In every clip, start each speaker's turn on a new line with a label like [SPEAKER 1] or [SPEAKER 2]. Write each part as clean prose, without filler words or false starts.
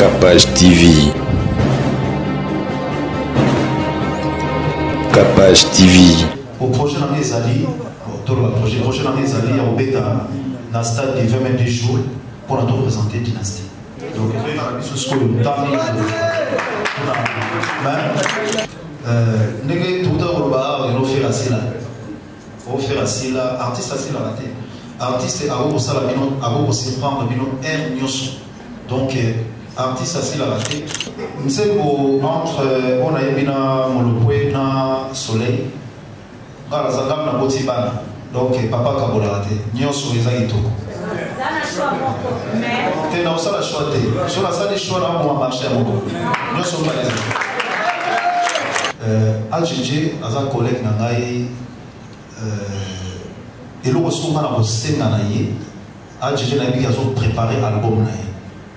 [SPEAKER 1] Capage TV. Capage TV.
[SPEAKER 2] Au projet d'année Zali, projet d'année Zali, au bêta, dans le stade de 22 jours, pour nous représenter Dynastie. Donc, il y a une chose que nous avons mais, tout à l'heure, il faut faire assez là. Il faut faire assez là. Artiste assez là. Artiste, avant de se prendre un nyoso. Donc, artiste assez là. Nous savons entre on a eu Molopoué na Soleil. Voilà, ça donne la beauté bana. Donc, papa Kabola raté. Nyoso les a itoko. Mais. Non, ça la choix. Sur la salle des choix là, on va marcher à Moko. Nyoso pas les AJJ, un collègue Nangaï, et le ressources à la scène Nanaï, AJJ n'a préparé l'album.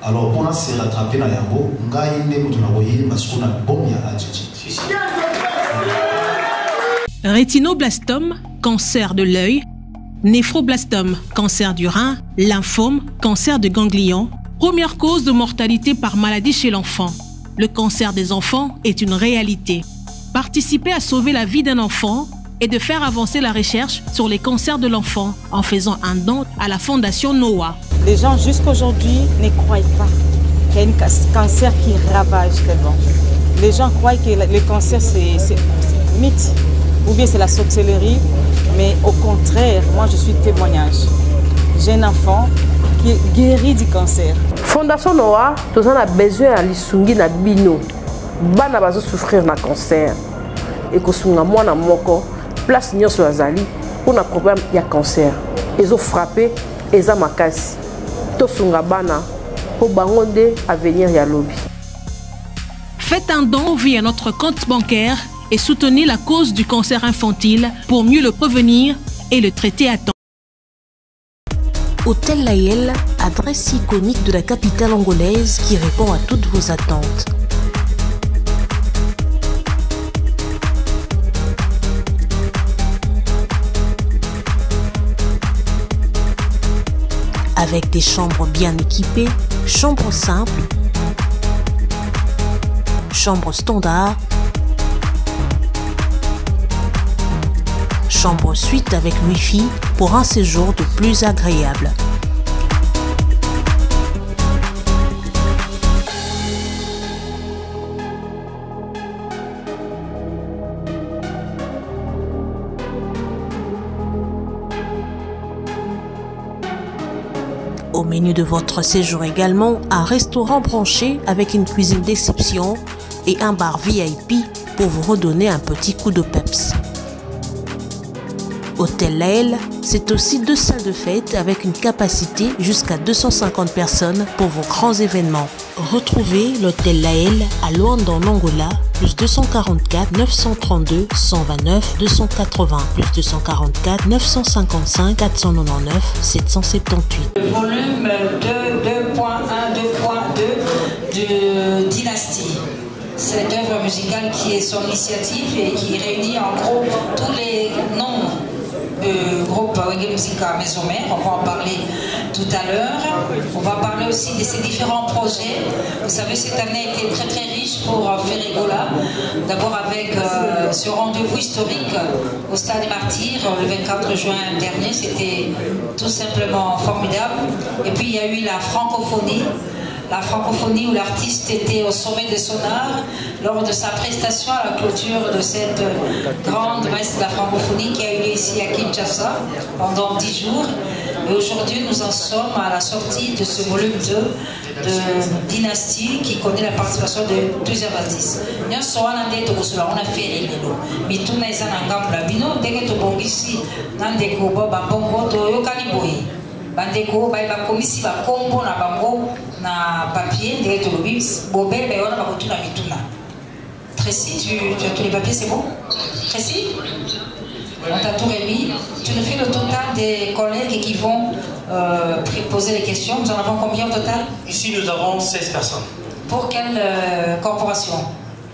[SPEAKER 2] Alors, pour nous se rattraper dans l'album, nous avons parce qu'on a bon à AJJ.
[SPEAKER 3] Rétinoblastome, cancer de l'œil, néphroblastome, cancer du rein, lymphome, cancer de ganglion, première cause de mortalité par maladie chez l'enfant. Le cancer des enfants est une réalité. Participer à sauver la vie d'un enfant et de faire avancer la recherche sur les cancers de l'enfant en faisant un don à la fondation Noah.
[SPEAKER 4] Les gens jusqu'à aujourd'hui ne croient pas qu'il y a un cancer qui ravage tellement. Les gens croient que le cancer c'est mythe ou bien c'est la sorcellerie, mais au contraire, moi je suis témoignage. J'ai un enfant qui est guéri du cancer.
[SPEAKER 5] Fondation Noah, nous avons besoin de l'issungi na bino. Bana bazo souffrir na cancer et que sunga mwana moko place nyonso azali pour un problème ya cancer ezo frappé eza makasi to sunga bana pour bangonde avenir ya lobi.
[SPEAKER 3] Faites un don via notre compte bancaire et soutenez la cause du cancer infantile pour mieux le prévenir et le traiter à temps.
[SPEAKER 6] Hôtel Layel, adresse iconique de la capitale angolaise qui répond à toutes vos attentes. Avec des chambres bien équipées, chambres simples, chambres standard, chambre suite avec Wi-Fi pour un séjour de plus agréable. Au menu de votre séjour également, un restaurant branché avec une cuisine d'exception et un bar VIP pour vous redonner un petit coup de peps. Hôtel Laël, c'est aussi 2 salles de fête avec une capacité jusqu'à 250 personnes pour vos grands événements. Retrouvez l'Hôtel Laël à Luanda en Angola, plus 244 932 129 280, plus 244 955 499 778.
[SPEAKER 7] Le volume 2.1, 2.2 de Dynastie. C'est l'œuvre musicale qui est son initiative et qui réunit en gros tous les noms de groupe Wenge Musica Maison Mère. On va en parler tout à l'heure. On va parler aussi de ces différents projets. Vous savez, cette année a été très très riche pour Ferrigola. D'abord avec ce rendez-vous historique au Stade Martyrs le 24 juin dernier. C'était tout simplement formidable. Et puis il y a eu la francophonie. La francophonie où l'artiste était au sommet de son art lors de sa prestation à la clôture de cette grande messe de la francophonie qui a eu lieu ici à Kinshasa pendant 10 jours. Et aujourd'hui, nous en sommes à la sortie de ce volume 2 de Dynastie qui connaît la participation de plusieurs artistes. On a fait les lots. Mais tout le monde est en gamme. Dès que tu es ici, dans des combats, tu es bandeko ba komisi ba kombo na bango na papier ndenge tolobi bobel ba yona ba kotuna mituna. Tracy, tu as tous les papiers, c'est bon? Tracy, on t'a tout remis. Tu nous fais le total des collègues qui vont poser les questions. Nous en avons combien au total?
[SPEAKER 8] Ici nous avons 16 personnes.
[SPEAKER 7] Pour quelle corporation?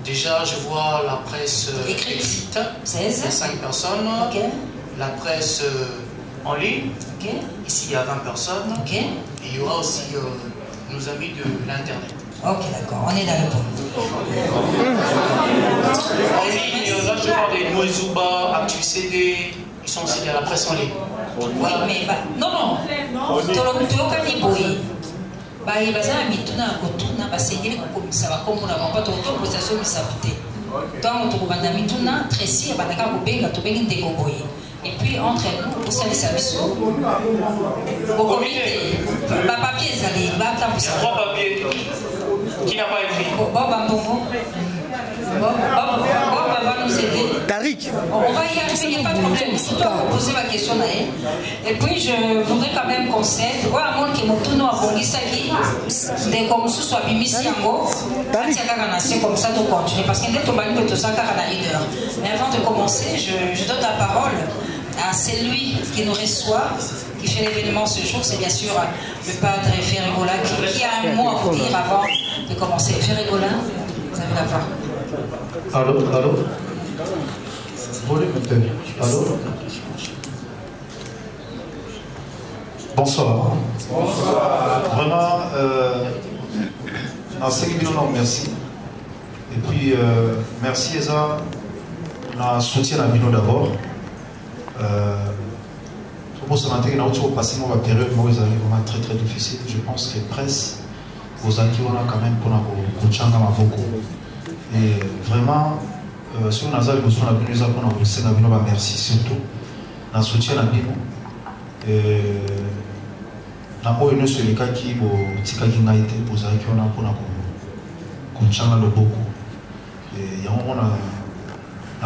[SPEAKER 8] Déjà je vois la presse écrite,
[SPEAKER 7] 16.
[SPEAKER 8] 5 personnes.
[SPEAKER 7] Okay.
[SPEAKER 8] La presse en ligne.
[SPEAKER 7] Okay.
[SPEAKER 8] Ici il y a 20 personnes.
[SPEAKER 7] Okay.
[SPEAKER 8] Et il y aura aussi nos amis de l'internet.
[SPEAKER 7] Ok, d'accord, on est dans le point.
[SPEAKER 8] En ligne, là je parle des Noezuba, Actu CD, ils sont aussi à la presse en ligne.
[SPEAKER 7] Oui, mais non, tolokani boye. Bayi bazana mituna kotuna basengeli kokomisa bakomona bango tokotoposa so misabute. Donc tokobanda mituna tresi abandaka kobenga tobengi ndeko boye. Et puis entre nous, au service abisso, au comité, papier ezali, bata pour ça.
[SPEAKER 8] 3 papiers qui n'a pas écrit.
[SPEAKER 7] Bob va nous aider.
[SPEAKER 9] Tariq.
[SPEAKER 7] On va y arriver, il n'y a pas de problème. Surtout pour poser ma question là. Et puis je voudrais quand même qu'on s'aide. Voilà, moi qui m'ont tourné à Bongisaki, dès comme ce soit Bimisi Yango, comme ça de continuer. Parce qu'il y a des tombales de tout ça, car on a 1 heure. Mais avant de commencer, je donne la parole à celui qui nous reçoit, qui fait l'événement ce jour, c'est bien sûr le padre Ferregola qui a un mot à vous dire avant de commencer. Ferregola, vous avez la parole.
[SPEAKER 2] Allô? Allô? Bonsoir. Vraiment, merci. Et puis, merci Eza, on soutien à Bino d'abord. Pour ce matin, on a passé une période vraiment très très difficile. Je pense que presse, vos acquis, on a quand même pour et vraiment, si on a besoin de nous, on a merci surtout. On soutien à Bino. Na oyo no sur les cas qui bo tikaki ngaite bozaki ona pona ko kunchanga loboko et ya on a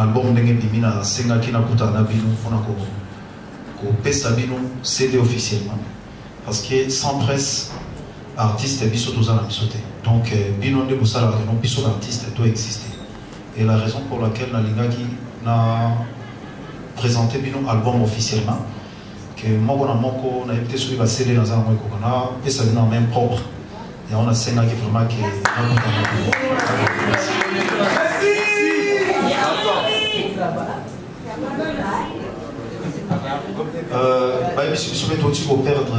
[SPEAKER 2] album ndenge bimina senga kina kuta na bino pona ko pesa bino CD officiellement parce que sans presse artiste biso tozana bisoté donc bino nde bosala no biso l'artiste doit exister et la raison pour laquelle na lingaki na présenter bino album officiellement que moi on a été sur la CD dans un mois qu'on a et ça vient en main propre et on a 5 ans qui vraiment qui je vais tout perdre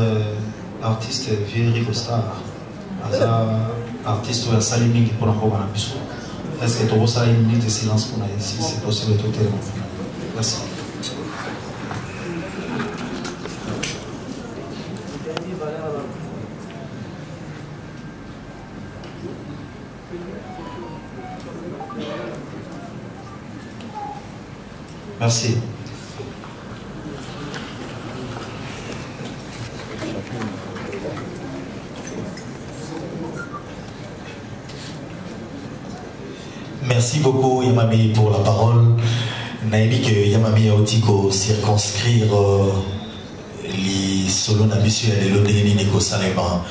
[SPEAKER 2] artiste vieux Rico Star artiste ou un salimi qui pour encore un bisou est-ce que tu as une minute de silence pour nous ici c'est possible tout est merci. Merci.
[SPEAKER 10] Merci beaucoup Yamami pour la parole. Naïli que Yamami a aussi circonscrire les solos d'ambition et les lodéni Neko Salema.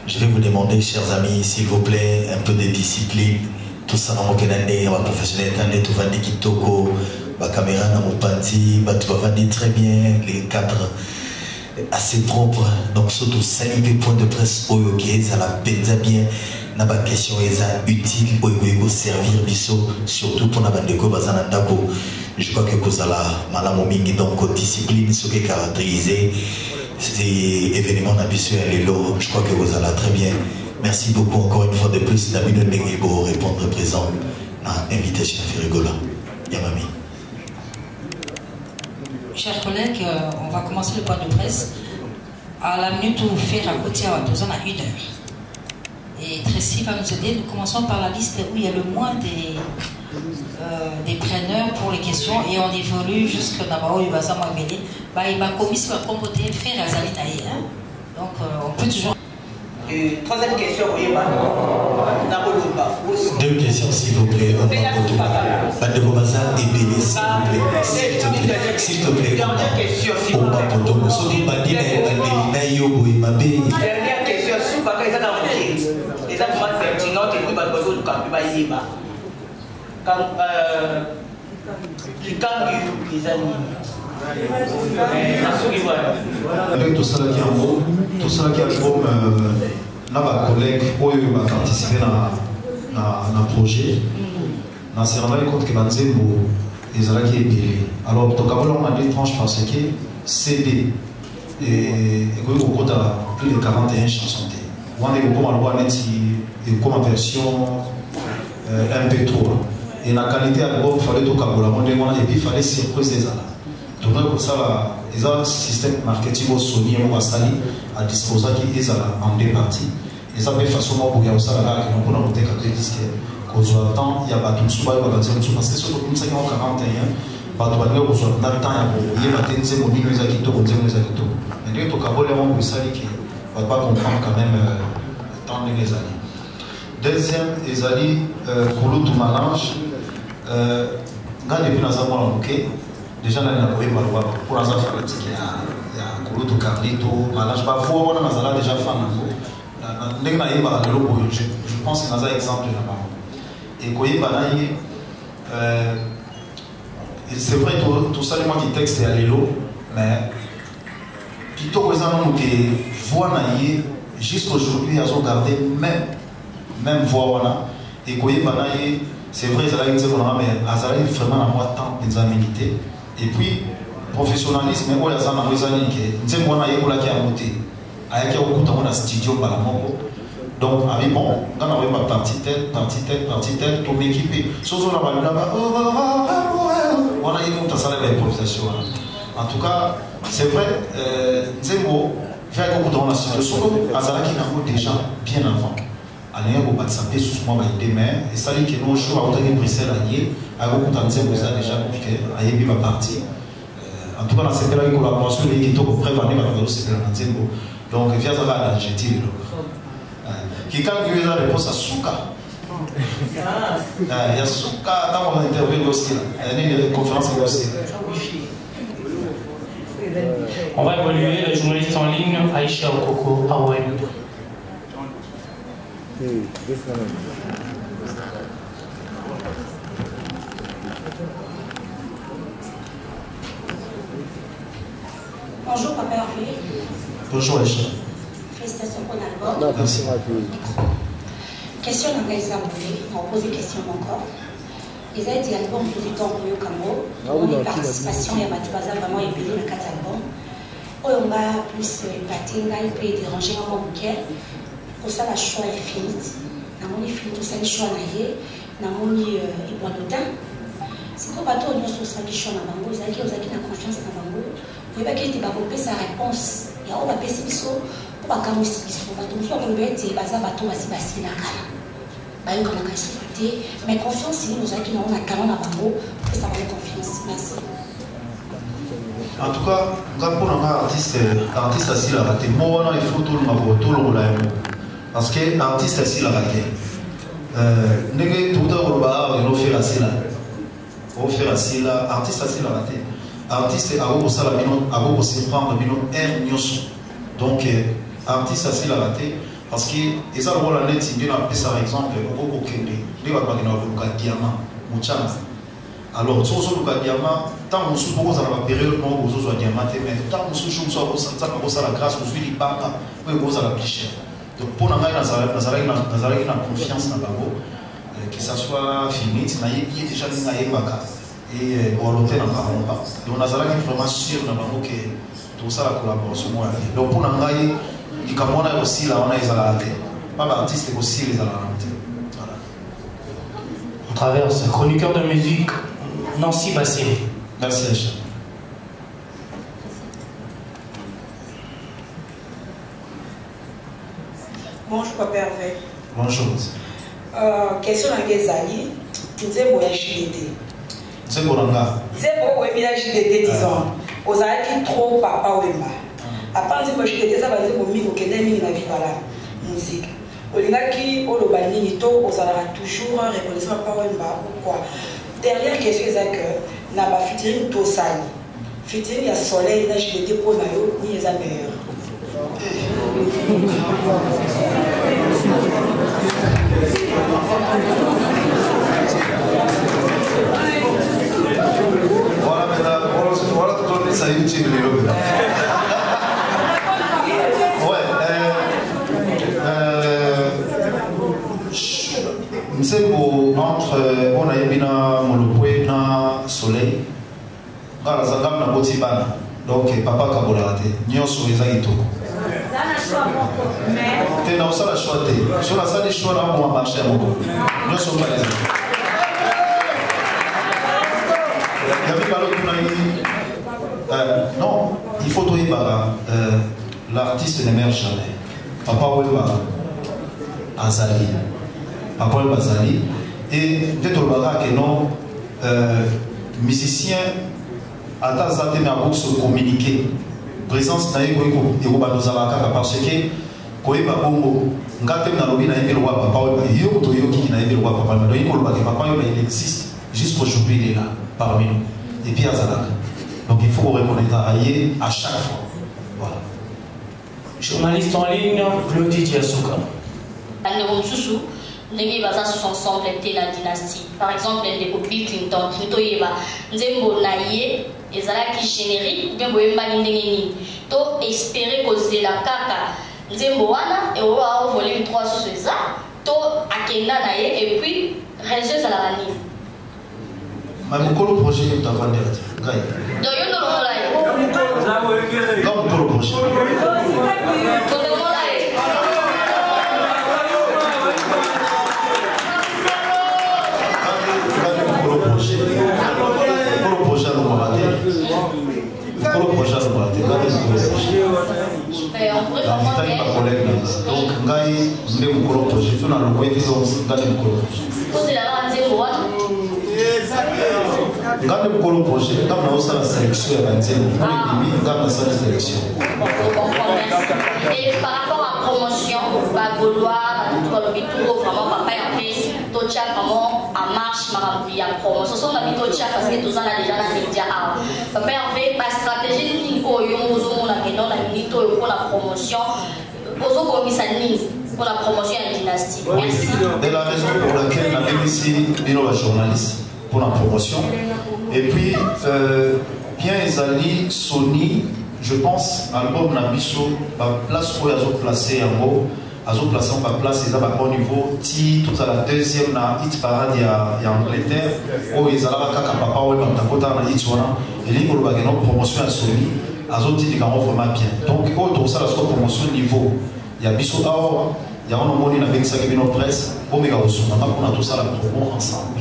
[SPEAKER 10] Je vais vous demander, chers amis, s'il vous plaît, un peu de discipline. Tout ça dans mon canadien, on va professionnel, tout va dire kitoko. La caméra dans mon panty, tu vas vendre très bien, les cadres assez propres. Donc, surtout 5 points de presse pour ça la peine bien. N'a pas question utile pour servir biso, surtout pour la bande de Bazanandako. Je crois que vous allez malamomingi donc discipline, ce qui est caractérisé, ces événements habituels et l'eau. Je crois que vous allez très bien. Merci beaucoup encore une fois de plus. Damino Negebo répondre présent à l'invitation à Ferregola. Yamami.
[SPEAKER 7] Chers collègues, on va commencer le point de presse. À la minute où faire à côté à 2 ans à 1 heure. Et Tracy va nous aider. Nous commençons par la liste où il y a le moins des preneurs pour les questions et on évolue jusqu'à Nabao Yubaza Mwabele. Il va commission à compoter faire Azali Naïe. Donc on peut toujours.
[SPEAKER 11] Troisième question,
[SPEAKER 10] Deux questions s'il vous plaît. Badekobaza et Bélé s'il te plaît. S'il te plaît.
[SPEAKER 11] Dernière question s'il vous plaît. Dernière question, si vous avez dans le les gens pertinents et puis Badekobaza du Campi Baïba. Kikangi les amis.
[SPEAKER 2] Avec tout ça qui est en gros, tout ça qui est en gros, nos collègues qui ont participé à un projet, on s'est rendu compte que les gens qui est payé. Alors, on a des tranches parce que CD et on a plus de 41 chansons. on est comme version MP3 et la qualité album il fallait tout cabola et puis il fallait surprise des ala donc pour ça ils ont un système marketing au Sony et au Asali à disposer qui est en deux parties et ça fait façon pour qu'il y ait ça là qui n'ont pas monté qu'à deux disques qu'on soit temps il y a pas tout souvent il va dire parce que sur le 1941 pas de manière qu'on soit dans le temps il y a pas de ces mobiles les acquitos comme les acquitos mais dès que cabola on peut ça qui va pas comprendre quand même tant de les années. Deuxième, les alliés, Koulou tout mélange. Depuis dans un mois, déjà, on a eu pour les enfants, il y a Koulou tout Carlito, mélange. Parfois, on a déjà fait je pense que c'est un exemple là-bas. Et c'est vrai, tout ça, moi qui texte est à l'élo, mais plutôt que ça, nous voix jusqu'aujourd'hui, ils ont gardé même voix et c'est vrai mais ils ont vraiment temps de militer et puis professionnalisme mais ils ont studio donc bon on a partie telle pour m'équiper on a l'improvisation en tout cas c'est vrai Nzembo fait beaucoup de relations le solo Azalaki n'a déjà bien avant allié au Batsape sous moi demain et ça dit que nos jours à Otaké Bruxelles allié à beaucoup de Nzembo déjà compliqué aïe bien parti en tout cas dans cette collaboration les qui sont prévenus par le secteur Nzembo donc via ça va l'adjectif qui quand il y a la réponse à Souka il y a Souka dans mon interview aussi il y a une conférence aussi.
[SPEAKER 8] On va évoluer la journaliste en ligne Aïcha Okoko Awen.
[SPEAKER 9] Bonjour Papa Hervé.
[SPEAKER 2] Bonjour Aïcha.
[SPEAKER 9] Félicitations pour l'album.
[SPEAKER 2] Merci.
[SPEAKER 9] Question dans les abonnés, on va poser question encore. Les aides et albums pour du temps pour le Cameroun, on a participation, il y a vraiment épelé dans 4 albums. On va plus épater, il peut déranger vraiment beaucoup. Pour ça, le choix est fini. On est fini, tout ça, le choix est on est bon dedans. C'est pour bateau, on a sur ça qui choix dans Bango, ils ont confiance dans Bango. Vous voyez qu'il y a sa réponse. Il y a un peu de choses, on va comme aussi, on va tout ça, on va être bateau, on va se la cala. Mais confiance, si nous avons un canon à Bango, que ça va être confiance. Merci.
[SPEAKER 2] En tout cas, pour un artiste assis là, il faut tout le monde parce que l'artiste assis là, tout le faire assis là. On fait assis là, artiste assis là, artiste a aussi prendre donc artiste assis là, parce que les gens ont net si bien appelé par exemple au Kende, les va pas le diamant, muchama. Alors sur le diamant, tant on se pose à la période où on se diamant, mais tant on se joue sur ça la grâce, on suit les banques, on pose à la plus chère. Donc pour nous, Nazaré a confiance dans Bango, que ça soit fini, il y a déjà une baka et on l'hôtel n'en parlons pas. Donc Nazaré est vraiment sûr dans Bango que tout ça la collaboration. Donc pour nous, il y a aussi là, on a les alartés. Pas d'artistes aussi les alartés.
[SPEAKER 8] On traverse chroniqueur de musique Nancy Bassé.
[SPEAKER 2] Merci Aïcha.
[SPEAKER 12] Bonjour Papa Hervé.
[SPEAKER 2] Bonjour.
[SPEAKER 12] Question dans les alliés, nous avons un JDD.
[SPEAKER 2] C'est bon, on a.
[SPEAKER 12] C'est bon, on a un JDD, disons. Aux alliés trop papa ou emma. À part de JDD, ça va dire que nous avons la vie par la musique. Au Lingaki, au Lobanito, aux alliés toujours reconnaissant papa ou emma. Pourquoi? Dernière question, c'est que n'a pas futur tout ça. Futur, il y a soleil, il y a JDD pour Nayo, ni les meilleurs.
[SPEAKER 2] Voilà, maintenant, voilà tout le monde, ça YouTube, les lobes. Ouais, c'est entre on a eu un soleil, donc papa Kabola, nous sommes les aïtos. te na osala choix te so na sali choix na bon marché ya moko nyonso mbaleza yabi balo tuna non il faut toyeba l'artiste n'émerge jamais papa weba azali papa weba azali et peut-être tolobaka que non musicien ata aza te me akoki se communiquer présence na ye ekoba tozala kaka parce que koyeba bongo nga te nalobi nayebi lokwa papa weba yo toyokiki nayebi lokwa papa weba donc kolobaka papa weba il existe jusqu'aujourd'hui il est là parmi nous et puis azalaka donc il faut reconnaître à ye à chaque fois voilà.
[SPEAKER 8] Journaliste en ligne Claudie Diasuka.
[SPEAKER 13] Ndenge baza ensemble te la dynastie. Par exemple, les Bill Clinton, Clinton nzembo na ye ezalaki générique bien boyemba ndenge nini. To espérer kozela kaka nzembo wana et wa volume 3 sur ça. To akenda na ye et puis réseau za la nini.
[SPEAKER 2] Mais mon projet est avant d'être gay.
[SPEAKER 13] Donc yo no la.
[SPEAKER 2] Comme pour le projet. Donc, Ngaï, je vais vous projet. Je suis dans le projet. Comme la sélection,
[SPEAKER 13] et par rapport à la promotion, Gaulois, vraiment papa et Tocha vraiment en marche, ma promotion. Ce sont la Tocha parce que tous en a déjà la média. Papa en fait ma stratégie ni pour la promotion. Pour la promotion à la dynastie. Merci.
[SPEAKER 2] C'est la raison pour laquelle on a ici une journaliste pour la promotion. Et puis, bien Ezali, Sony, je pense, album Nabiso, la place où ils ont placé en haut, ils ont placé en place, ils ont un bon niveau. Tout à la deuxième, na hit parade, il y a Angleterre, où ils ont kaka papa, où ils ont hit wana, et ils ont une promotion à Sony, ils ont dit qu'ils ont vraiment bien. Donc, tout ça, la promotion niveau. Il y a Bissot Awa, il y a un homme qui a fait ça qui est dans la presse, on a tout ça la promo ensemble.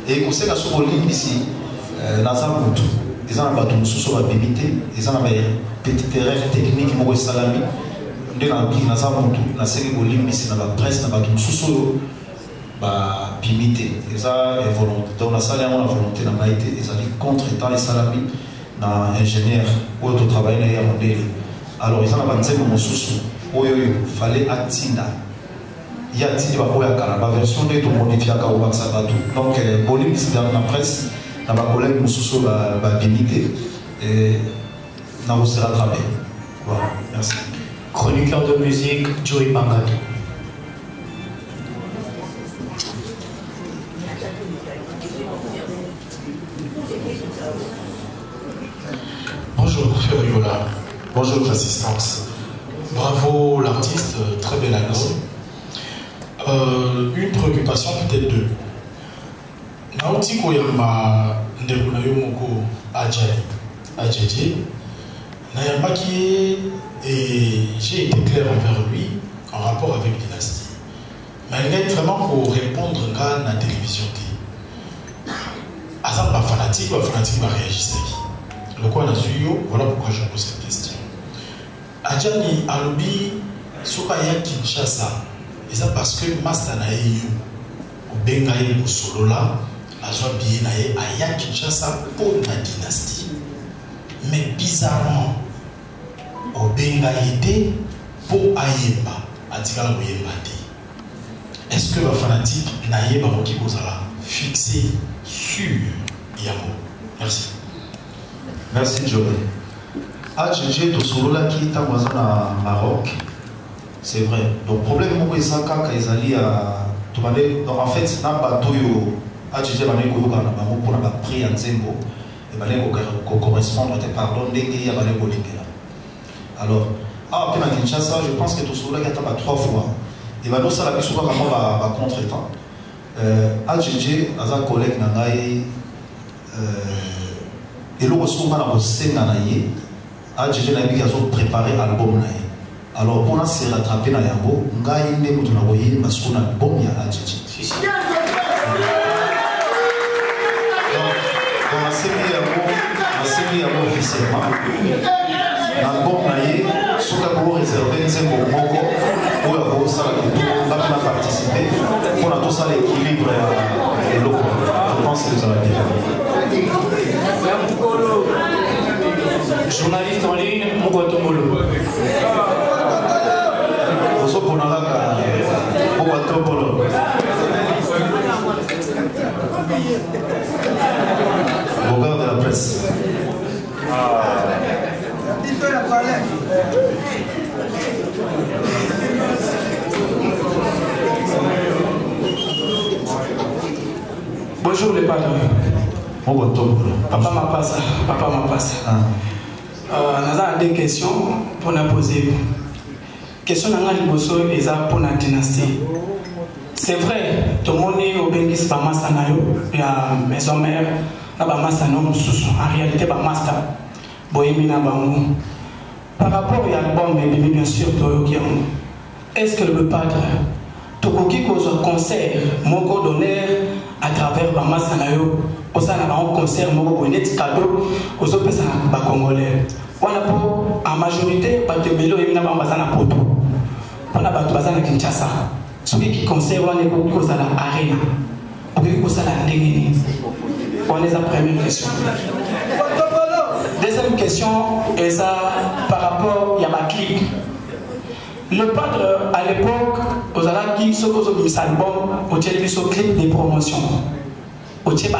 [SPEAKER 2] Et comme c'est la seconde ligne ici, Nazar Moutou, ils ont un bateau sous la bimité, ils ont un petit erreur technique, ils ont un salami, ils ont un pic Nazar Moutou, la seconde ligne ici dans la presse, dans la bateau sous la bimité. Ils ont une volonté. Dans la salle, on a volonté dans la été, ils ont contre-état les salami, dans l'ingénieur, où ils travaillent dans les modèles. Alors, ils ont un bateau sous il fallait atteindre. Il y a la version de tout modifier donc Bolim ici dans la presse dans ma collègue Moussousso va limiter et nous sera rattrapé. Voilà, merci.
[SPEAKER 8] Chroniqueur de musique Joey Bangato.
[SPEAKER 14] Bonjour Ferriola, bonjour l'assistance. Bravo l'artiste, très bel album. Une préoccupation, peut-être deux. Naoti Koyama Ndekuna Yomoko Adjadji, Nayambaki, et j'ai été clair envers lui en rapport avec Dynastie. Mais il est vraiment pour répondre à la télévision. Azam ma fanatique va réagir. Le quoi voilà pourquoi je pose cette question. Adjani Alobi Sokaya Kinshasa, et ça parce que Mastanaï ou Bengaï ou Solola, Azwa Bienaï Aya Kinshasa pour la dynastie. Mais bizarrement, au Bengaï pour Ayemba, Atikala Boyemba. Est-ce que le fanatique Naïeba Moki Bozala fixé sur Yamo? Merci.
[SPEAKER 2] Merci Joël. Adjadji to Solola qui est en Maroc, c'est vrai. Donc, le problème, c'est que quand ils allaient à. Donc, en fait, dans le bateau, Adjadji va aller pour la prix en Zembo, et va aller correspondre à tes pardons, et va aller alors, après à Kinshasa, je pense que to Solola qui a 3 fois. Et va nous ça la souvent comment va contre-temps. Adjadji, à un collègue Nangaï, et le souvent dans le Sénanaï. Adjadji n'a pas préparé l'album. Alors, on a se rattrapé dans Yango, on a une des parce qu'on a bon bien à Tchétché. Donc, on a sémi Yango officiellement. On a bon naïe, ce qu'on a réservé, c'est pour Moko, pour avoir ça, on a participé, on a tout ça l'équilibre et l'eau. Je pense que ça va bien.
[SPEAKER 8] Journaliste en ligne, Mokoto Molo.
[SPEAKER 2] Regard de la presse.
[SPEAKER 15] Bonjour les padres. Papa m'a passé. Nous avons des questions pour nous poser. Question pour la dynastie. C'est vrai, tout le monde est au Bengis par master il y a maison mère, master en réalité par master. Par rapport à l'album, bien sûr, est-ce que le padre, tout le concert, mon d'honneur à travers le master au sein d'un concert, mon cadeau aux autres Congolais. En majorité, pas de vélo et n'a poto. On a battu à Kinshasa. Ceux qui conservent la arena. On est la première question. Deuxième question est ça par rapport à ma clip. Le padre à l'époque, aux Alaki, ce que vous avez album, au télévision clip de promotion. Au clip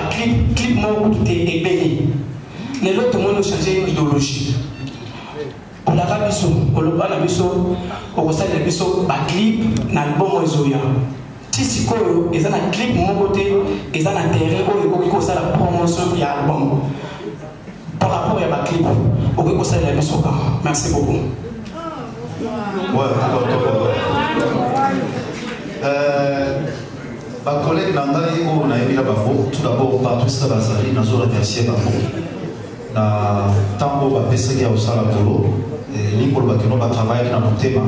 [SPEAKER 15] mon est béni. Les autres ont changé d'idéologie. On a pas biso, on a pas biso, on a pas biso, ba clip na album ozoya. Si koyo, ils ont un clip mon côté, ils ont un terrain où ils ont la promotion de l'album. Par rapport à ma clip, on peut conseiller la biso. Merci beaucoup.
[SPEAKER 2] Ma collègue Nangaï, on a émis la bafo. Tout d'abord, Patrice Bazali, nous avons remercié bafo. Na tango ba pesaki ya osala polo et libre bakino ba travailler na motema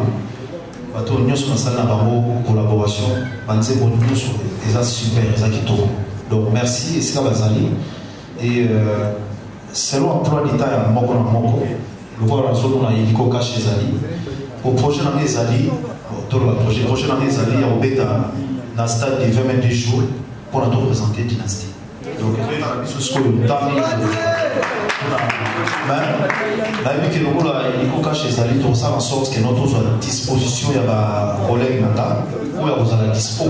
[SPEAKER 2] bato nyoso na sala na bango collaboration banze bon nyoso eza super eza kitoko. Donc merci et ça bazali et selon emploi d'état ya moko na moko le voir solo na iliko caché zali au projet na zali tout le projet na zali ya obeta na stade de 22 jours pour nous représenter dynastie. Donc ce que le temps mais que nous avons caché ça tout ça en sorte que notre disposition il y a des collègues où vous avez dispo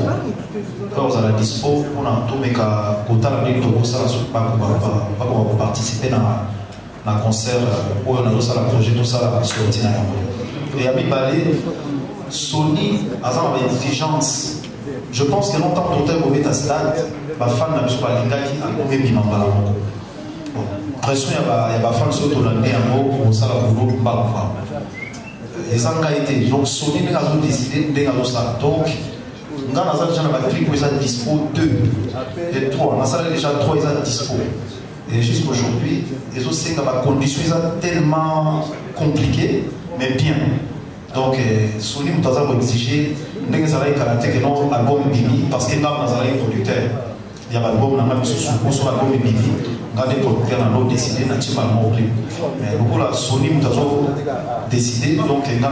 [SPEAKER 2] quand vous avez dispo on a tout mais qu'à côté de tout ça pas pour participer dans un concert où on a tout ça le projet tout ça sorti et à Bibalé Sony a une exigence. Je pense que non tant d'hôtel au méta stade ma fan n'a pas l'ingaki à combien de membres pression il y a fan surtout dans un mot pour ça la boulot pas les engagés donc Sony n'a pas décidé de ça donc on a déjà un clip où ils sont dispo 2 et 3 on a déjà 3 ils sont dispo et jusqu'aujourd'hui les autres c'est que la condition est tellement compliquée mais bien donc Sony nous a exigé que ça que non album Bibi parce que nous avons un producteur il y a un album dans même sur album Bibi on a des producteurs qui ont décidé naturellement au clip mais beaucoup la Sony nous a décidé donc nous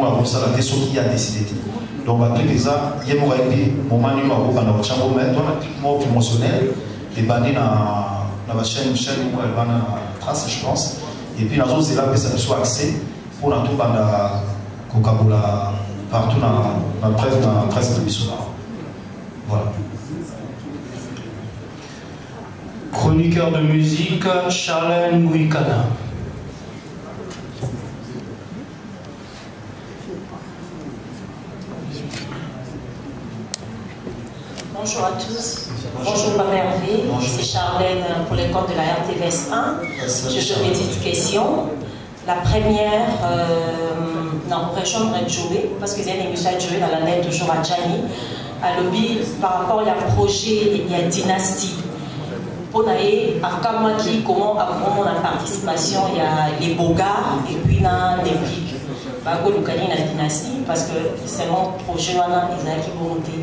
[SPEAKER 2] avons ça la question qui a décidé donc le clip ça il y a un moment où on a un chango mais on a promotionnel et bandé dans la chaîne où elle va trace je pense et puis nous avons là que ça soit accès pour nous tout Kokabula partout dans la presse de Bissou. Voilà.
[SPEAKER 8] Chroniqueur de musique, Charlène Mouikana.
[SPEAKER 16] Bonjour à tous. Bonjour Papa Hervé. C'est Charlène pour les comptes de la RTVS 1. J'ai deux petites questions. La première, non, région de jouer, parce qu'il y a une émission à jouer dans la net toujours à Djani. À Lobby, par rapport à un projet, il y a Dynastie. On a eu comment on a participation, il y a les Bogards et puis dans les Pics. La dynastie, parce que c'est mon projet qui est monté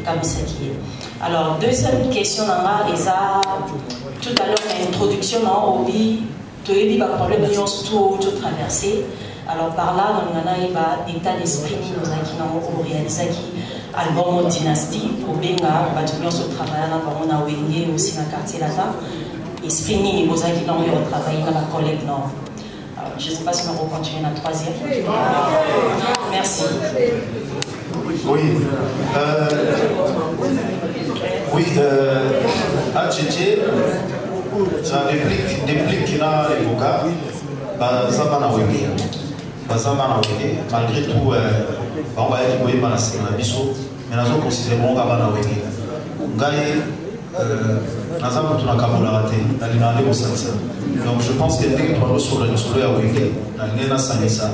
[SPEAKER 16] comme ça qui est. Alors, deuxième question, tout à l'heure, l'introduction, on dit que les problèmes sont tout traversés. Alors, par là, on a un état d'esprit qui a réalisé l'album Dynastie, pour bien se travailler on a aussi dans le quartier là-bas. Esprit qui a travaillé dans la collègue. Je ne sais pas si on va continuer la troisième. Merci.
[SPEAKER 2] Oui. À Tchétché, ça réplique qu'il a les Bogards, malgré tout, on va être coupé par la Sénat-Bissot, mais nous avons considéré que nous avons été. Donc je pense que dès que tu as sur le solo à Wiki, dans Sanessa,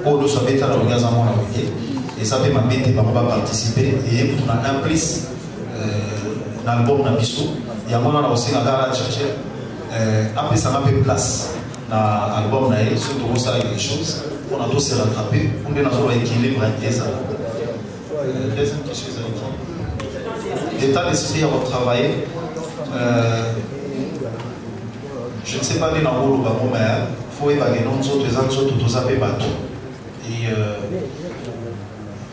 [SPEAKER 2] ou le Soviet à l'organisation à Wiki, et ça peut m'embêter pour participer et pour un implice dans l'album Nabiso, il y a un aussi un gars à chercher, après ça m'a fait place dans l'album Naïe, surtout ça avec des choses, on a tous se rattrapé, on est dans un équilibre avec ça. Deuxième question, l'état d'esprit à retravailler. Je ne sais pas bien dans le moment, mais il faut évaluer nos autres bateaux. Et il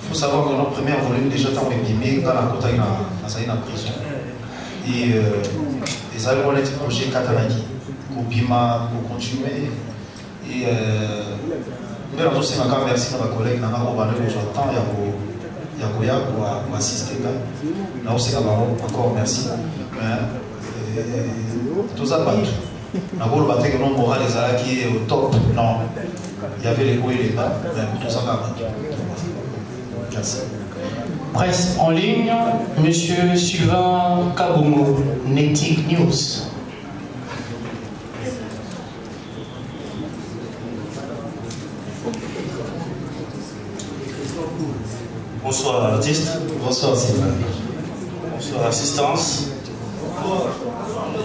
[SPEAKER 2] faut savoir que notre premier volume déjà dans le dans la côte à prison. Et les alliés ont été projet Katanaki, pour Bima, pour continuer. Et nous avons aussi merci à ma collègue, nous avons temps il y a pour assister. Nous aussi encore merci. Tout ça bateau. D'abord, le bateau non moral qui est au top. Non, il y avait les hauts et les bas, mais tout ça va. Merci.
[SPEAKER 15] Presse en ligne, Monsieur Sylvain Kaboumou, Native News.
[SPEAKER 17] Bonsoir artiste.
[SPEAKER 2] Bonsoir Sylvain.
[SPEAKER 17] Bonsoir assistance.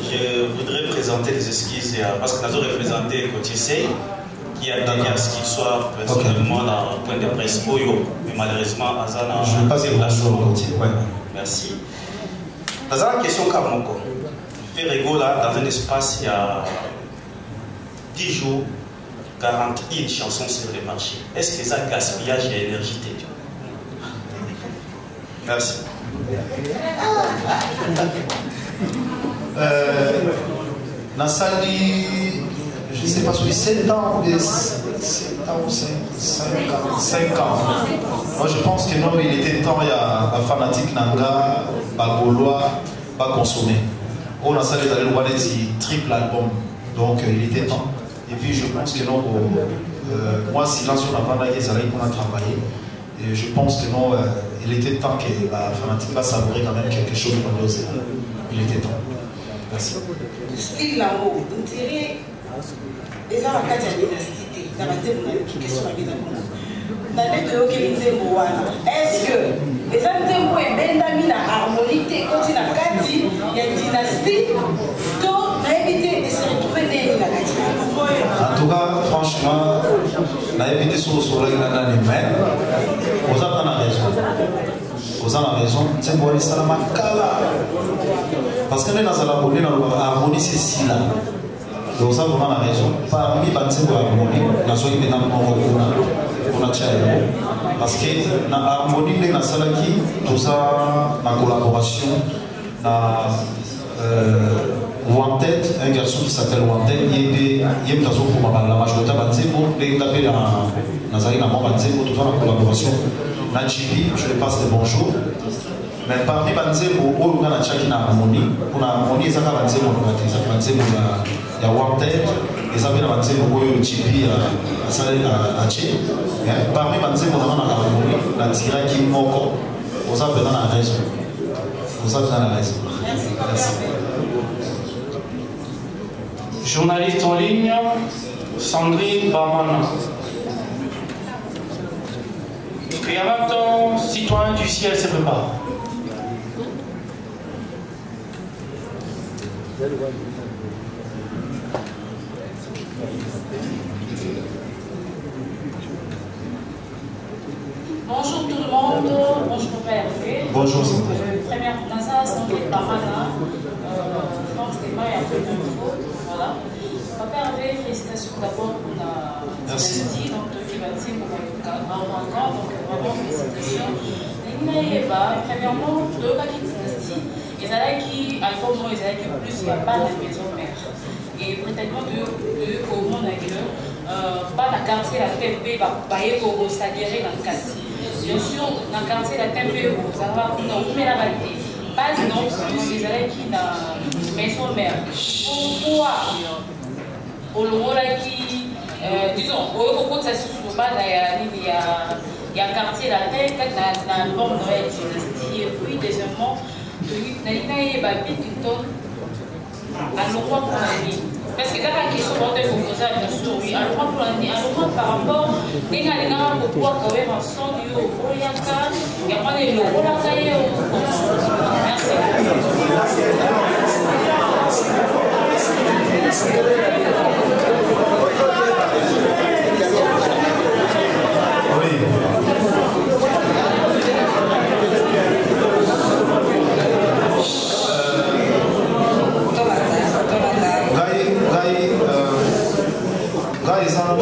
[SPEAKER 17] Je voudrais présenter les esquisses parce que nous avons représenté Cotisei qui a donné à ce qu'il soit personnellement dans le point de presse Oyo, mais malheureusement Azana.
[SPEAKER 2] Je vais passer la chose au côté.
[SPEAKER 17] Merci. Dans la question Kamoko, Ferrego là, dans un espace il y a 10 jours, 41 chansons sur le marché. Est-ce que ça gaspillage et énergie de Dieu? Merci.
[SPEAKER 2] Nassali, je ne sais pas si 7 ans ou 5 ans. Moi je pense que non, il était temps, il y a un fanatique Nanga, un Gaulois, pas consommé. On a ça les allées voir des triple album, donc il était temps. Et puis je pense que non, moi silence on a pas d'ailleurs, ça qu'on a travaillé. Et je pense que non, il était temps que fanatique va savourer quand même quelque chose de l'autre. Il était temps. Merci.
[SPEAKER 12] Style là-haut, on dirait, les gens ont qu'à dire dynastie, dans la tête, on a une question à dire dans la est-ce que les gens ont une belle harmonie, quand il y a Kati, il y a une dynastie, donc on a évité de se retrouver dans la Kati.
[SPEAKER 2] En tout cas, franchement, on a évité sur le soleil dans les mains. Vous avez raison. Vous avez raison. C'est bon, ça m'a parce que nous avons l'harmonie, c'est si là. Donc ça, vous avez raison. Parmi les harmonie, nous avons maintenant parce que dans l'harmonie, nous avons tout ça, en collaboration, Wanted, un garçon qui s'appelle Wanted, il est pour la majorité de la collaboration. Nachibi, je lui passe le bonjour. Mais parmi Banzemo, où on a chacun harmonie, pour l'harmonie, ça va Banzemo, il y a Wanted, et ça vient Banzemo, où Chibi à Salé à Tché. Parmi Banzemo, on a l'harmonie, la tira qui moko, vous avez dans la raison. Vous avez dans la raison. Merci.
[SPEAKER 15] Journaliste en ligne, Sandrine Barman. Et en même temps, citoyen du ciel se prépare.
[SPEAKER 18] Bonjour tout le monde, bonjour Papa Hervé.
[SPEAKER 2] Bonjour.
[SPEAKER 18] Première NASA, santé par Anna, France des mailles, un peu d'info. Voilà. Papa Hervé, félicitations d'abord pour la dynastie, donc qui va dire pour encore, donc vraiment félicitations. Premièrement, deux paquets de dynastie, ils allaient qui, à l'époque, ils allaient plus, il n'y a pas de maison mère. Et prétendant de au monde pas la quartier, la TMP, va s'adhérer dans le quartier. Bien sûr, dans le quartier, la TMP, vous allez non, mais la réalité. Pas non plus, ils allaient qui dans la maison mère. Pourquoi au long qui, disons, au cours de ça, il y a un quartier la tête, dans le monde de la et puis, deuxièmement, il y a un Pickington à l'endroit pour la vie. Parce que la question est posée à bien sûr, oui, à l'endroit pour la vie, à l'endroit par rapport, il y a des gens qui pouvoir quand même ensemble, il y a des gens qui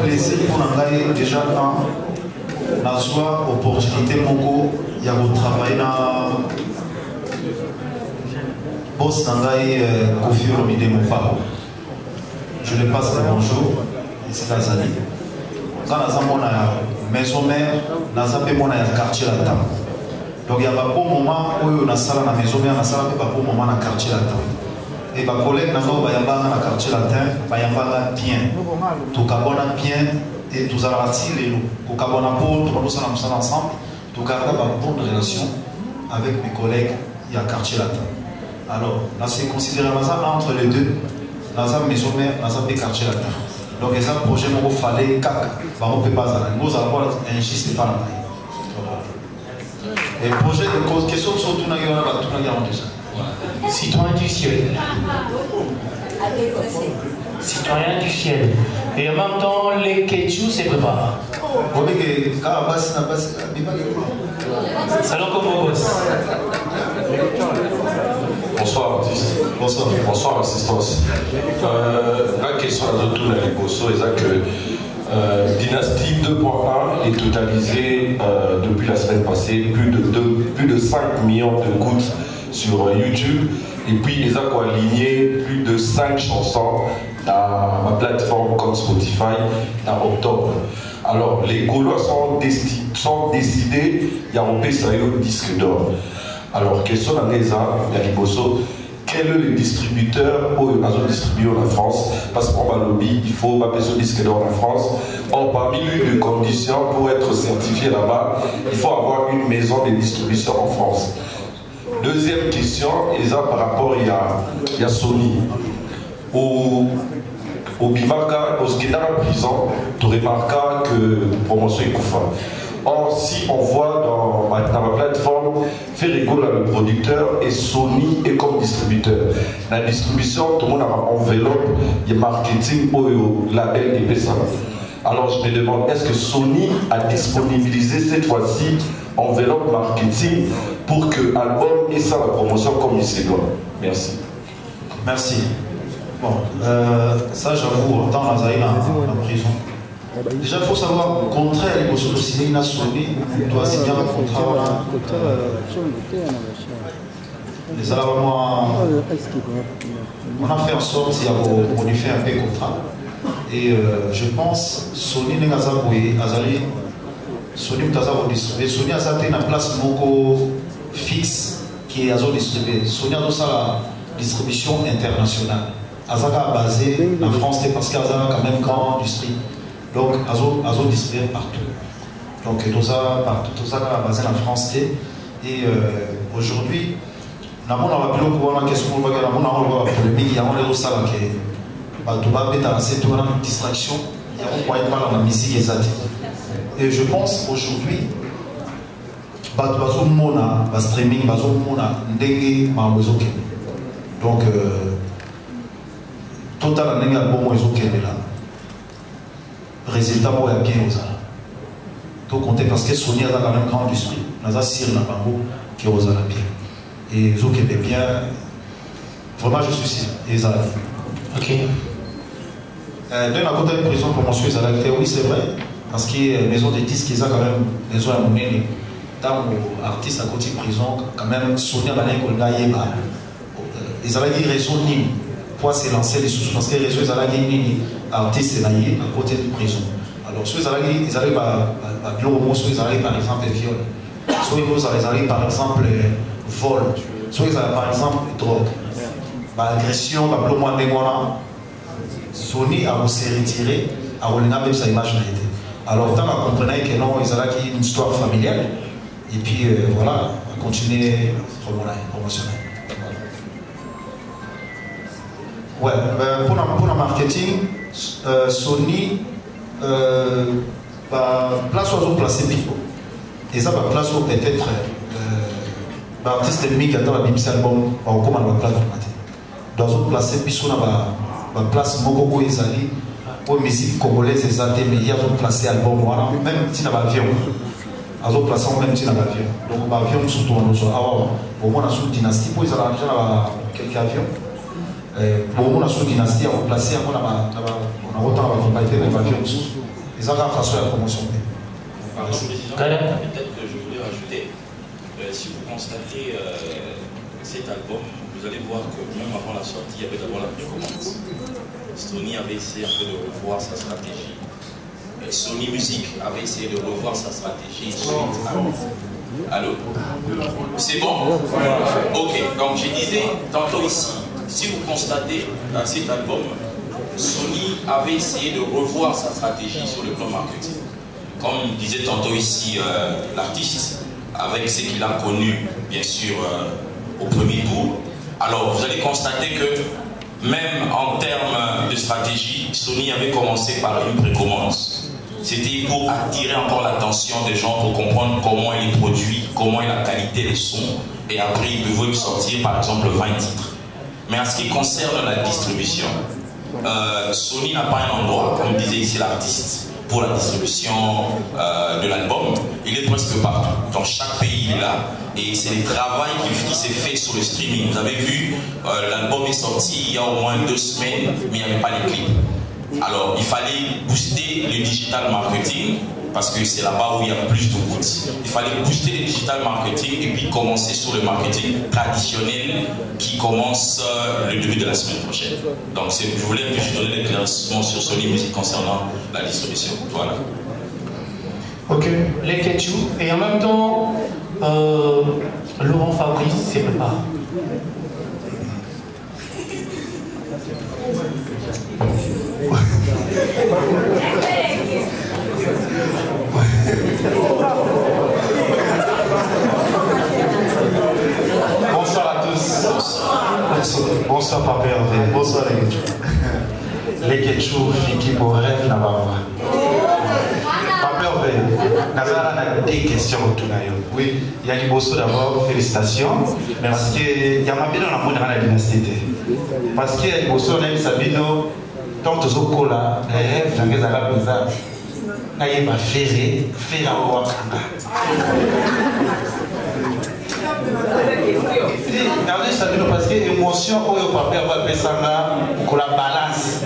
[SPEAKER 2] plaisir pour nous déjà quand la soit opportunité pour il y a travailler dans boss nangai Kofi Olomide Mopao. Je le passe le bonjour ici la Zali. Quand nous avons une maison mère, nous avons un quartier là-dedans. Donc il y a un bon moment où on a salle dans la maison mère, on a salle un bon moment dans le quartier là-dedans. Et les collègues dans le quartier latin, bien. Tout le bien et tout ça les loups. Tout le ensemble, tout garder une bonne relation avec mes collègues il y a quartier latin. Alors, là c'est considéré entre les deux, dans la maison mère, dans le quartier latin. Donc, il y a un projet où il fallait qu'on ne peut pas aller. Nous allons insister par là. Et le projet de question surtout dans le déjà.
[SPEAKER 8] Citoyen du ciel. Citoyen du ciel. Et en même temps, les Ketchou se préparent. Salut comme vos boss.
[SPEAKER 19] Bonsoir artiste.
[SPEAKER 2] Bonsoir.
[SPEAKER 19] Bonsoir assistance. La question à Zotou Naliboso est que Dynastie 2.1 est totalisé depuis la semaine passée plus de 5 millions de gouttes sur YouTube, et puis ils ont aligné plus de 5 chansons dans ma plateforme comme Spotify en octobre. Alors les Gaulois sont décidés, il y a un PSAO disque d'or. Alors question à Neza, Naliboso, quel est le distributeur où ils ont distribué en France? Parce qu'on va lobby, il faut pas besoin de disque d'or en France. Or, parmi les conditions pour être certifié là-bas, il faut avoir une maison de distribution en France. Deuxième question, par rapport il y a Sony. Au Bimaka, au Skidara prison, tu remarqueras que promotion est Koufa. Or, si on voit dans ma plateforme, Ferrigo le producteur et Sony est comme distributeur. La distribution, tout le monde a une enveloppe, il y a marketing, label et PSA. Alors je me demande, est-ce que Sony a disponibilisé cette fois-ci enveloppe marketing pour que l'album ait ça la promotion comme il se doit? Merci.
[SPEAKER 2] Merci. Bon, ça j'avoue, dans la Zaïla, en prison. Déjà, il faut savoir, au contraire, il faut signer une Sony, on doit signer un contrat. Les alarmes, on a fait en sorte qu'on lui fait un peu contrat. Et je pense Sony n'est pas Azali. Sony distribué. Sony a une place fixe qui est distribué. Sony a la distribution internationale. Azaka basé en France parce qu'Azaka quand même grande industrie. Donc Azo distribué partout. Donc tout ça basé en France. Et aujourd'hui, nous avons la question pour la polémique, il y a une distraction, on ne pas dans la musique exacte. Et je pense aujourd'hui, streaming, donc total en un album où ils ont qu'elle là. Résultat moi bien aux ala. Tout compter parce que Sony a quand même grand esprit. Nous a sir na bango qui aux ala bien. Et ils ont qu'elle bien. Vraiment je suis sûr. Ils ala.
[SPEAKER 15] Ok.
[SPEAKER 2] D'un côté de prison pour monsieur Zala, oui c'est vrai. Parce que maison de disques ils ont quand même besoin à mener. Tant artiste à côté de prison quand même Sony a balai qu'on a yéba. Ils avaient dit raison ni pour s'élancer les sous parce que raison ils avaient dit ni artiste naïe à côté de prison. Alors soit ils allaient à bureau, soit ils allaient par exemple viol, soit ils allaient par exemple vol, soit ils allaient par exemple drogue, agression, le moins de mois. Sony a se retiré, a volé même sa image n'était. Alors tant qu'on comprenait que non, ils allaient une histoire familiale et puis voilà, à continuer promotionnel. Ouais, pour le marketing, Sony place où ils placé Pico. Et ça va place où peut-être l'artiste ennemi qui attend la BBC album, on commande la place de matin. Dans une place Pico, on va place Mogogo et Zali, pour musique congolaise et Zate, mais il y a une place album, voilà, même si on a l'avion. À une place même si on a l'avion. Donc on va avion surtout en nous. Alors, au moins, on a sous dynastie, pour ils ont quelques avions. Bon, on a sous dynastie à replacer, on a autant à accompagner les avions. Ils ont la façon de promotion.
[SPEAKER 20] Pardon, président, peut-être que je voulais rajouter, si vous constatez cet album, vous allez voir que même avant la sortie, il y avait d'abord la précommande. Sony avait essayé un peu de revoir sa stratégie. Sony Music avait essayé de revoir sa stratégie suite à... Allô? C'est bon? Ok, donc je disais tantôt ici, si vous constatez dans cet album, Sony avait essayé de revoir sa stratégie sur le plan marketing. Comme disait tantôt ici l'artiste, avec ce qu'il a connu, bien sûr, au premier tour, alors vous allez constater que même en termes de stratégie, Sony avait commencé par une précommande. C'était pour attirer encore l'attention des gens, pour comprendre comment il est produit, comment est la qualité des sons, et après ils peuvent sortir par exemple 20 titres. Mais en ce qui concerne la distribution, Sony n'a pas un endroit, comme disait ici l'artiste, pour la distribution de l'album. Il est presque partout. Dans chaque pays, il est là. Et c'est le travail qui s'est fait sur le streaming. Vous avez vu, l'album est sorti il y a au moins 2 semaines, mais il n'y avait pas les clips. Alors, il fallait booster le digital marketing, parce que c'est là-bas où il y a plus de routes. Il fallait booster le digital marketing et puis commencer sur le marketing traditionnel qui commence le début de la semaine prochaine. Donc, je voulais juste donner l'éclaircissement sur Sony Music concernant la distribution. Voilà.
[SPEAKER 15] Ok, les ketchup. Et en même temps, Laurent Fabrice s'est préparé.
[SPEAKER 21] Bonsoir à tous. Bonsoir Papa Hervé. Bonsoir les Ketchou. Les Ketchou, Fiki pour rêve n'a pas. Papa Hervé, Nazara a des questions autour de nous. Oui, il y a du bosso d'abord, félicitations. Parce qu'il y a ma vie dans la monde dans la dynastie. Parce qu'il y a du bosso, on a eu Sabino, tant que Zokola, les rêves, j'en ai à la bizarre. Naïe va faire un wakanga. Parce que l'émotion, au papier, va faire ça pour la balance.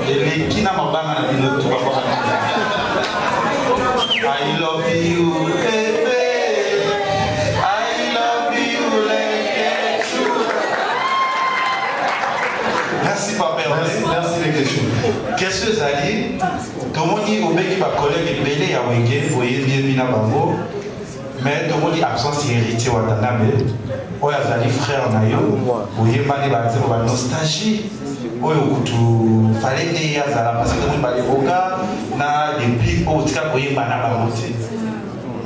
[SPEAKER 21] Et les qui n'a pas de minute, I love you, baby. I love you, les merci, papa. Merci, les questions. Qu'est-ce que ça dit? Tout le monde dit au bec, ma collègue est belé à Wenge, vous voyez bien, Mina Bango. Mais tout le monde dit absence héritier Watanabe. Oh, il y a des frères Nayo. Vous voyez, il y a des nostalgie. Oh, il fallait des Yazala parce que tout le monde dit Boga, na des plis, oh, tu as voyé Mana Bangote.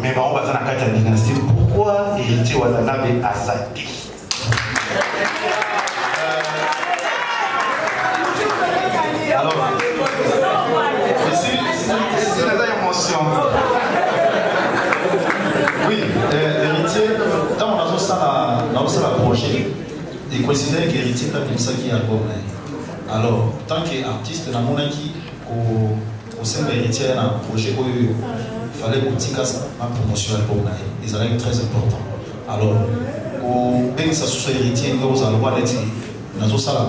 [SPEAKER 21] Mais on va dans la carte de dynastie. Pourquoi héritier Watanabe a Zati? Alors, c'est la émotion.
[SPEAKER 2] Oui, l'héritier, dans mon projet, il considère que l'héritier est un ça qui est album. Alors, tant qu'artiste, dans mon qui au sein de l'héritier, un projet où il fallait que ma promotion album, ils allaient très important. Alors, au bien ça soit héritier, nous allons voir la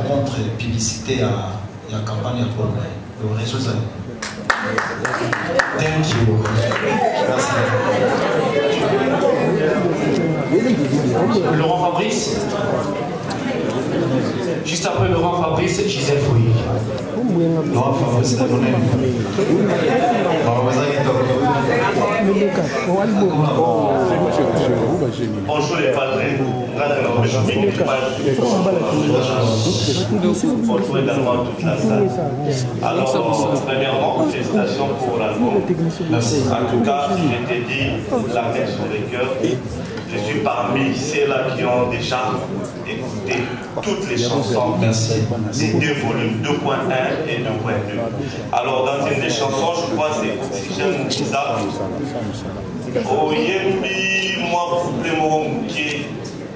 [SPEAKER 2] contre-publicité à la campagne album, le réseau.
[SPEAKER 15] Thank you. Merci. Laurent Fabrice. Juste après Laurent Fabrice, Gisèle Fouille.
[SPEAKER 2] Laurent Fabrice, c'est le nom.
[SPEAKER 17] Bonjour les padres. Bonjour également toute la salle. Alors, premièrement, félicitations pour l'album. En tout cas, si je t'ai dit la main sur le cœur, je suis parmi ceux-là qui ont déjà écouté toutes les chansons.
[SPEAKER 2] Merci.
[SPEAKER 17] Les deux volumes, 2.1 et 2.2. Alors, dans une des chansons, je crois que c'est Oxygène Moukiza. Oh, Yembi, moi, le mot qui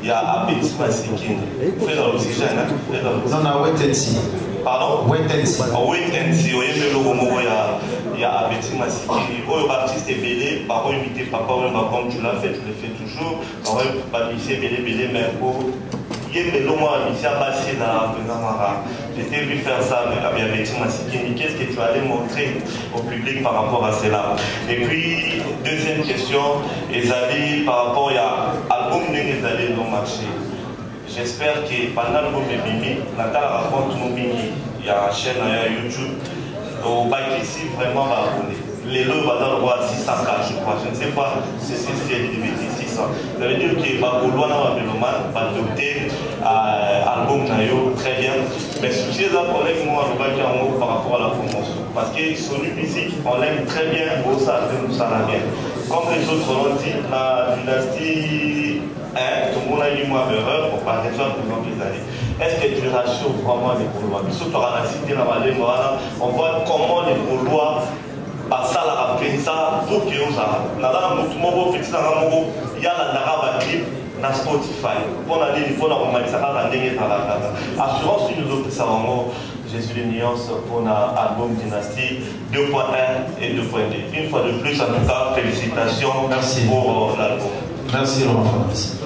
[SPEAKER 17] il y a Abeti Masikini. Fait dans l'oxygène, hein?
[SPEAKER 2] Non, non, wait and see.
[SPEAKER 17] Pardon?
[SPEAKER 2] Wait and see.
[SPEAKER 17] Wait and see. Il y a Abeti Masikini. Oh, Baptiste est belé, par contre, imiter papa, comme tu l'as fait, tu le fais toujours. Par contre, Baptiste est belé, mais pour. Je t'ai vu faire ça avec Abeti Masikini. Qu'est-ce que tu allais montrer au public par rapport à cela? Et puis, deuxième question, Ezali, par rapport à l'album de Ezali non marché. J'espère que pendant l'album de Mimi, la raconte mon Mimi, il y a une chaîne YouTube, au bac ici, vraiment va abonner. Les lots va dans le roi 604, je crois. Je ne sais pas si c'est 600. Ça veut dire que va pour loin dans le man, va adopter album Nayo très bien. Mais souci d'un problème, moi, je vais dire par rapport à la promotion. Parce que Sony Music, on l'aime très bien, ça va bien. Comme les autres l'ont dit, la dynastie 1, tout le monde a eu moins d'erreur pour pas résoudre pour les années. Est-ce que tu rassures vraiment les Gaulois? Surtout par la cité, on voit comment les Gaulois ça la rappelle ça pour que nous il y a la narava clip dans Spotify pour aller il faut la remettre ça dans la assurance que nous autres ça vraiment Jésus les nuances pour un album Dynastie 2.1 et 2.2. Une fois de plus en tout cas félicitations.
[SPEAKER 2] Merci
[SPEAKER 17] pour l'album.
[SPEAKER 2] Merci Laurent Fabrice.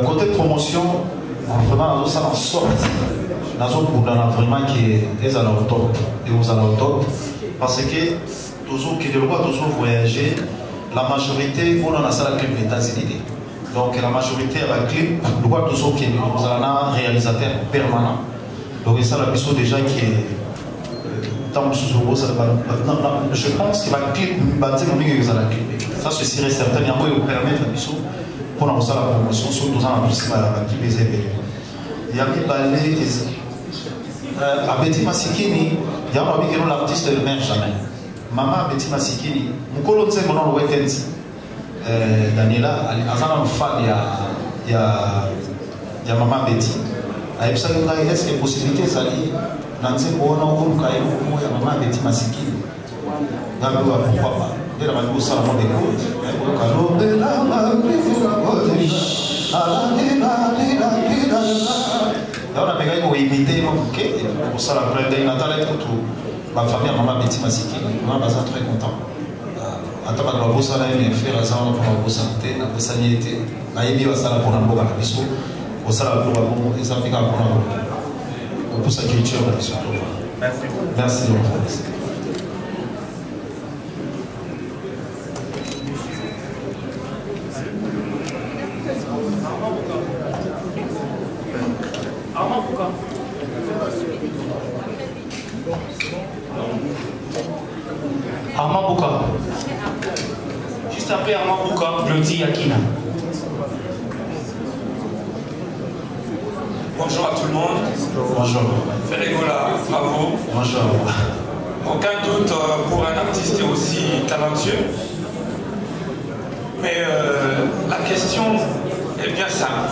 [SPEAKER 2] Côté promotion vraiment nous ça en sorte dans vraiment qui est à la top et vous allez au top. Parce que toujours que le roi toujours voyager, la majorité on a ça la clip des États-Unis. Donc la majorité la clip, le roi toujours qui nous a un réalisateur permanent. Donc ça la mission déjà qui est dans je pense que la clip bâtir mon milieu la clip. Ça c'est sûr et certain. Il y a moyen de permettre la mission pour nous faire la promotion sur 2 ans en plus la clip des événements. Il y a mis balé Abeti Masikini. Il y a un ami l'artiste ne meurt jamais. Maman Abeti Masikini, Mukolo Nse Monon Wetensi, Daniela, Azana fan il y a Maman Abeti. Est-ce que possibilité Zali, Nanse Monon, Kayo, il y a Maman Abeti Masikini. Pourquoi pas? Il y a un salon de on a besoin de imiter pour ça la première Nathalie pour tout ma famille maman Betty Masikini maman baza très content ata ba ba bossa na me faire ça on va bossa te na bossa niete na yebi wa sala pour na boka na biso bossa la pour ba bon et ça fait ka pour bossa culture na biso merci
[SPEAKER 15] Armand Bouka. Juste après Armand Bouka, Glody Akina.
[SPEAKER 1] Bonjour à tout le monde.
[SPEAKER 2] Bonjour.
[SPEAKER 1] Ferregola, bravo.
[SPEAKER 2] Bonjour.
[SPEAKER 1] Aucun doute pour un artiste aussi talentueux. Mais la question est bien simple.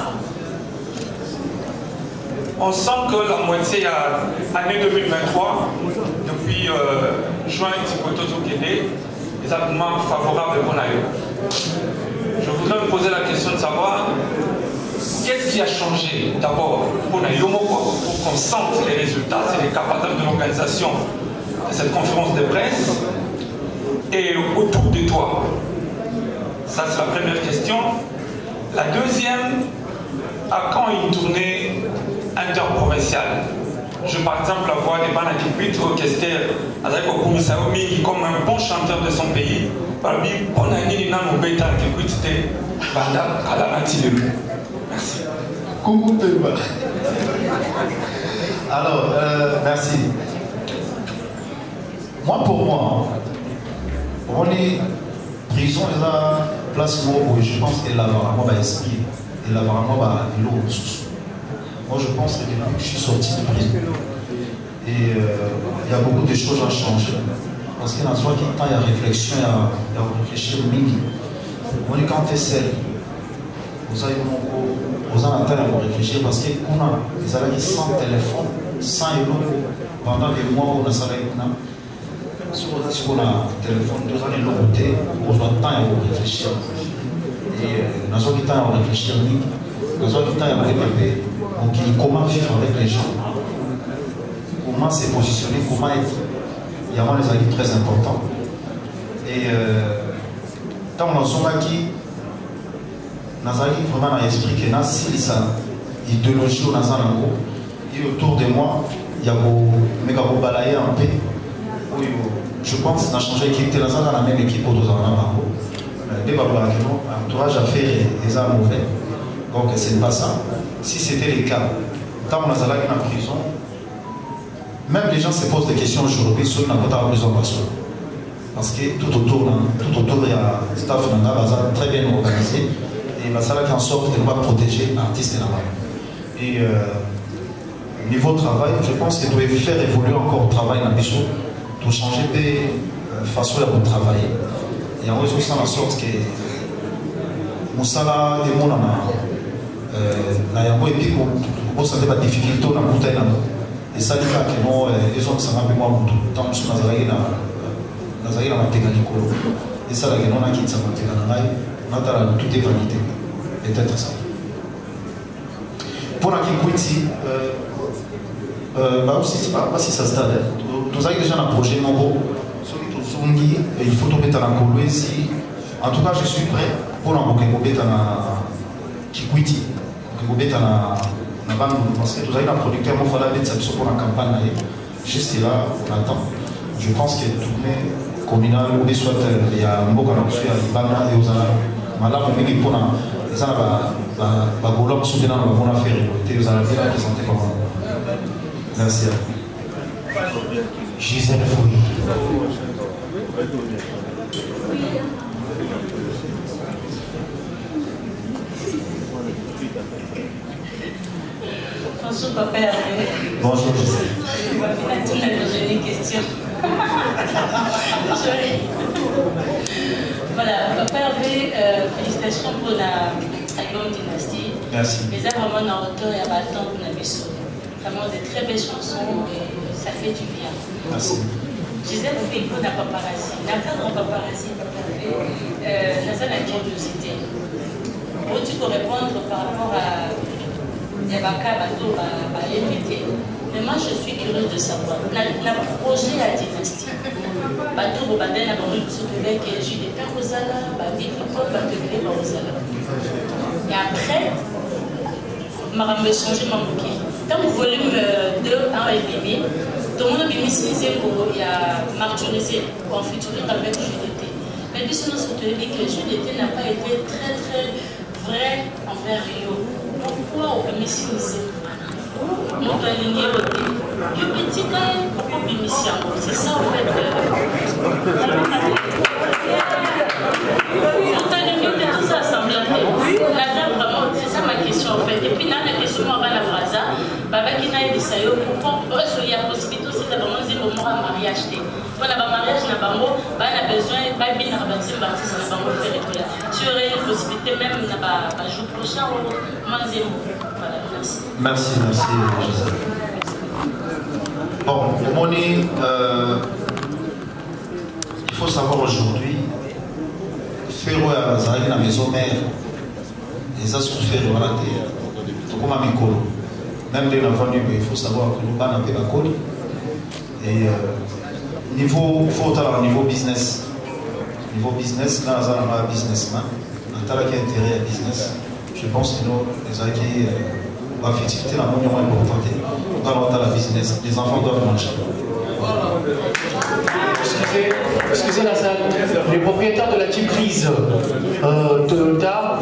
[SPEAKER 1] On sent que la moitié à l'année 2023, depuis juin, Tikoto Zokene, est absolument favorable pour l'année. Je voudrais me poser la question de savoir qu'est-ce qui a changé d'abord pour qu'on sente les résultats, c'est les capables de l'organisation de cette conférence de presse et autour de toi. Ça, c'est la première question. La deuxième, à quand une tournée interprovinciale? Je, par exemple, la voix des Banakipit orchestre avec Okumisaomi comme un bon chanteur de son pays. Parmi on a dit non au bêta qui c'était Banda à la matinée. Merci.
[SPEAKER 2] Alors, merci. Moi, pour moi, on est prison est la place où je pense qu'elle a vraiment l'esprit, elle a vraiment l'eau. Moi, je pense que depuis que je suis sorti de prison, et il y a beaucoup de choses à changer. Parce que dans ce temps, il y a réflexion, il y a réfléchir mini. On est quand tu es seul, vous avez un temps à réfléchir parce que on a des amis sans téléphone, sans élo, pendant des mois, on a ça avec nous. Si on a un téléphone, 2 ans, on a le temps à réfléchir. Et dans ce temps, on réfléchir mini. Dans ce temps, on réfléchir. Donc, comment vivre avec les gens, comment se positionner, comment être. Il y a des avis très importants. Et quand on a son qui, nous avons vraiment dans l'esprit que si ça idéologie ou et autour de moi, il y a beaucoup balayer un peu. Je pense qu'on a changé d'équipe, nous sommes dans la même équipe autour de nous. L'entourage a fait des armes mauvais. Donc, ce n'est pas ça. Si c'était le cas, quand on a allé en prison, même les gens se posent des questions aujourd'hui sur la prison parce que tout autour, il y a un staff très bien organisé et ça fait en sorte de protéger l'artiste là-bas. Et niveau travail, je pense qu'il doit faire évoluer encore le travail dans le bistrot pour changer de façon de travailler. Et en raison de la sorte que Moussala et mon na yango epi kobosante badifficulté na motai nango esalika keno ezongisanga mpe mwa motu ntango mosusu nazalaki na mateka likolo esalaka keno nakitisa mateka na ngai natala tout est vanité peut-être ça mpona kikwiti basisa stade tozalaki déjà na projet moko soki tozongi il faut tobeta na kolo esi en tout cas je suis prêt mpona moke kobeta na kikwiti parce que vous avez un producteur qui a fait une campagne juste là, on attend. Je pense que tout le monde communal, soit il y a un mot qu'on a reçu à l'Ibana et aux Alars. Malheureusement, on a pour les Alars, Bagolom, soutenant la bonne affaire, et aux Alars, bien présenté comme merci.
[SPEAKER 10] Gisèle Fouille.
[SPEAKER 16] Bonjour Papa Hervé.
[SPEAKER 2] Bonjour Gisèle.
[SPEAKER 16] J'ai une question. Voilà, Papa Hervé, félicitations pour l'album Dynastie.
[SPEAKER 2] Merci.
[SPEAKER 16] Les a vraiment dans l'auteur et à Baltan pour la Bissot. Vraiment des très belles chansons et ça fait du bien.
[SPEAKER 2] Merci.
[SPEAKER 16] Gisèle Fouille pour la paparazzi. La cadre en paparazzi, Papa Hervé, ça la curiosité. Où tu peux répondre par rapport à mais moi je suis curieuse de savoir le projet à Dynastie et après je vais changer mon bouquet. Dans le volume 2 en bébé, tout le monde a mis il y a martyrisé, confituré avec JDT. Mais puis sinon, ce que que JDT n'a pas été très très vrai envers Rio. Pourquoi on peut m'initier? Nous doit aligner le thé. Du petit gars, pourquoi m'initier? C'est ça en fait. On a aligné tout ça assemblé. C'est ça ma question en fait. Et puis là, la question avant la phrase, Baba qui n'a pas dit pourquoi il y a possibilité aussi d'avoir un mariage. Voilà, le mariage n'a pas besoin de bien bâtir bâtisse n'a pas faire école. Tu aurais une possibilité même n'a pas jour prochain ou voilà, merci.
[SPEAKER 2] Merci, Gisèle. Bon, pour moi, il faut savoir aujourd'hui, faire à la maison mère, les a souffert à la terre. Tokoma Mikolo. Même dès l'enfant du il faut savoir que nous avons un peu et niveau, il faut au niveau business. Niveau business, là, on a un businessman. On a intérêt à business. Je pense que nous, les acquis, va faciliter la monnaie moins importante. Dans la business, les enfants doivent manger.
[SPEAKER 15] Excusez la salle. Le propriétaire de la Jeep Grise Toyota,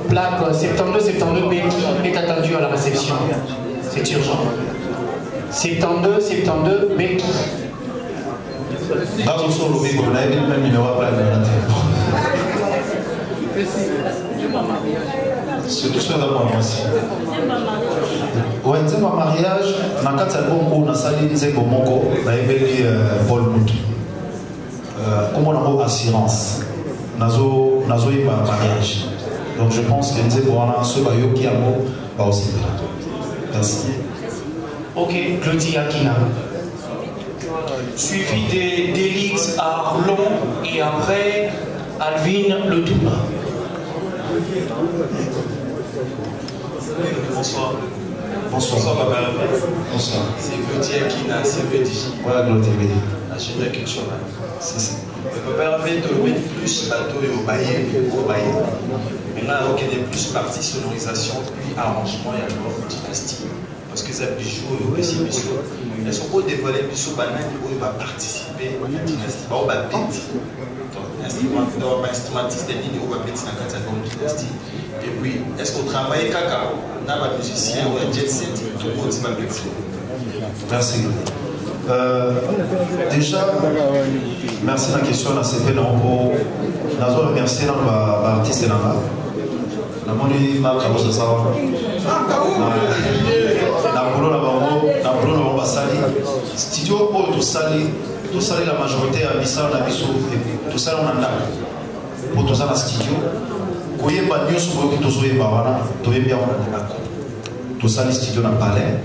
[SPEAKER 15] plaque 72 Becky, est attendu à la réception. C'est urgent. 72 Becky.
[SPEAKER 2] C'est tout ça d'abord aussi. Ouais, c'est un mariage. Dans le album où on a sali Nzembo Moko, on a élevé Paul Moutou. Comme on a une assurance, on a un mariage. Donc je pense que Nzembo a ce baillot qui a mot va aussi. Merci.
[SPEAKER 15] Ok, Claudie Akina. Suivi d'Élix à Arlon et après Alvin Le Touma.
[SPEAKER 17] Bonsoir.
[SPEAKER 2] Bonsoir.
[SPEAKER 17] Bonsoir. C'est Claudie Akina, c'est VDJ.
[SPEAKER 2] Voilà, Claudie.
[SPEAKER 17] Agenda culturel.
[SPEAKER 2] C'est ça.
[SPEAKER 17] Le papa avait donné plus bateau et au baillet. Maintenant, il y a plus partie sonorisation, puis arrangement et alors dynastie. Parce que ça bijou et aussi bijou. Elles sont pas dévoilées bijou banane où il va participer à la dynastie. Bah, on va péter. Donc, instrumentiste des lignes où on va péter dans la catégorie dynastie. Et puis, est-ce qu'on travaille caca? On a un musicien ou un jet set, tout le monde va péter.
[SPEAKER 2] Merci. Déjà, merci de la question. Nous avons remercié l'artiste là-bas. Nous avons studio tout sali la majorité à Bissau na biso tout ça on a pour tout ça la studio koyeba nyonso boyoki tozoyeba wana toyebi yango na ndako tout ça les studio na palais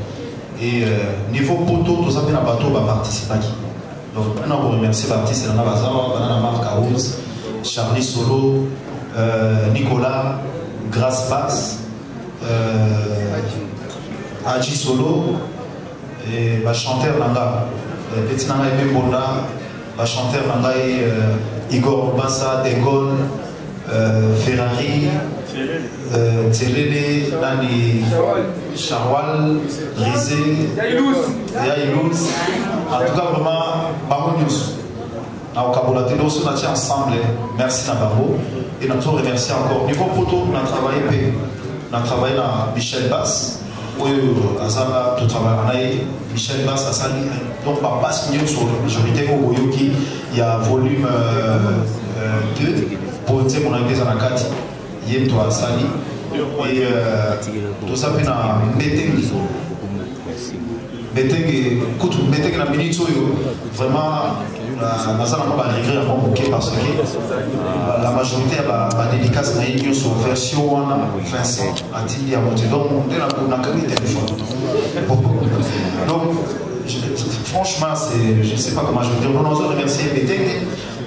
[SPEAKER 2] et niveau poto tout ça mpe na bato baparticipaki donc on vous remercie l'artiste na bazawa banana Marc Aouz Charlie Solo Nicolas Grace Bass Adji Solo et chanteur Nanga Petit Nanga et Bonda chanteur Nanga Igor Bassa Degol Ferrari Télélé Nani Charwal Rizé Yaïlouz en tout cas vraiment Babo News na Okabola Télé aussi on a ensemble merci Nababo et nous remercie encore niveau photo on a travaillé na Michel Bass oui, Azama, tout travail, Michel Bass, Asali, donc par passe mieux sur la majorité au Boyoki, il y a volume 2, pour dire mon anglais en a 4, Yem toi Asali, et tout ça fait un Beteng na minute vraiment Nazana pas regret à mon parce que la majorité a dédicace na une sur version Vincent Atili à monter donc on a quand même téléphone donc franchement c'est je sais pas comment je veux dire nous avons remercié Beteng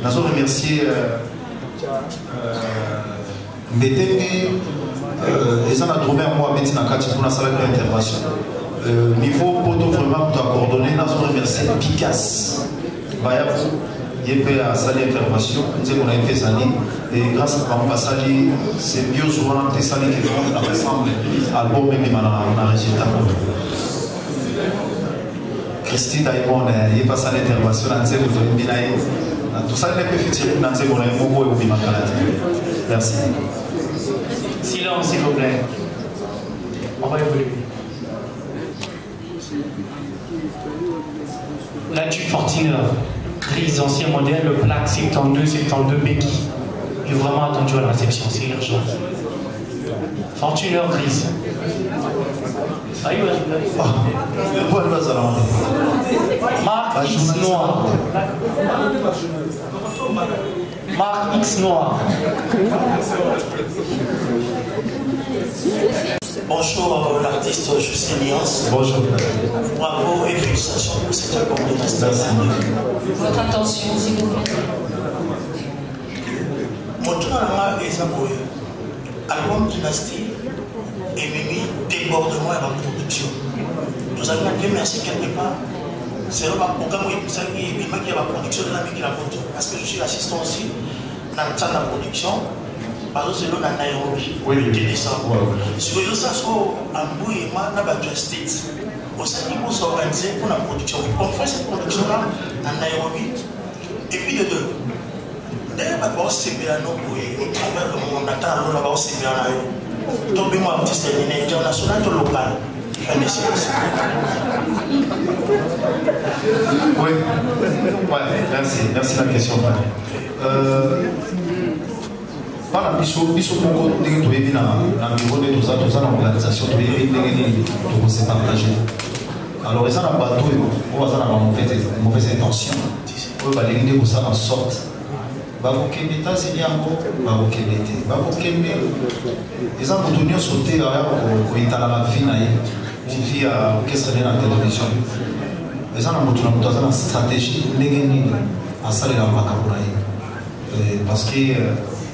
[SPEAKER 2] nous avons remercié Beteng les gens a trouvé moi Bettina Kati pour la salle d'intervention niveau poto vraiment pour coordonner nous avons remercié Picasso Bayabou il y a salle d'intervention nous avons été salé et grâce à Pampa Sali c'est mieux souvent des salles qui font ensemble album même dans la résultat Christine Daimon il y a pas salle d'intervention dans cette binaï tout ça n'est pas fait dans cette bonne mogo et merci
[SPEAKER 15] silence s'il vous plaît on va évoluer. La Jeep Fortuner, grise, ancien modèle, le plaque 72 Becky. Il est vraiment attendu à la réception, c'est urgent. Fortuner grise. Marque X noir. Marque X noir.
[SPEAKER 4] Bonjour l'artiste José Niance.
[SPEAKER 2] Bonjour.
[SPEAKER 4] Bravo et félicitations pour cet album de Dynastie.
[SPEAKER 7] Votre attention, s'il vous plaît.
[SPEAKER 4] Mon tour à la main est Zaboye. Album Dynastie, et Mimi, débordement et la production. Nous avons bien merci quelque part. C'est un programme où il y a la production de la production. Parce que je suis assistant aussi dans la production. Par exemple, c'est là dans Nairobi. Oui, le 2 décembre. Sur le sens où Ambou et moi, nous avons State. Au sein du coup, s'organiser pour la production. On fait cette production-là dans Nairobi. Et puis de deux. D'ailleurs, on s'est bien à travers le monde, on attend, on s'est bien à nous. Donc, moi, artiste international, local.
[SPEAKER 2] Oui, merci de la question. Par la mission pour nous niveau de tout ça, l'organisation, tout s'est partagé. Alors, ils ont un bateau, on va avoir une mauvaise intention, on va les pour ça en sorte. Bakokende États-Unis encore, bakokende te, bakokende. Ils ont continué sauter au Itala la vie TV à orchestre de la télévision. Ils ont une stratégie négative à ça les Makaburaï. Parce que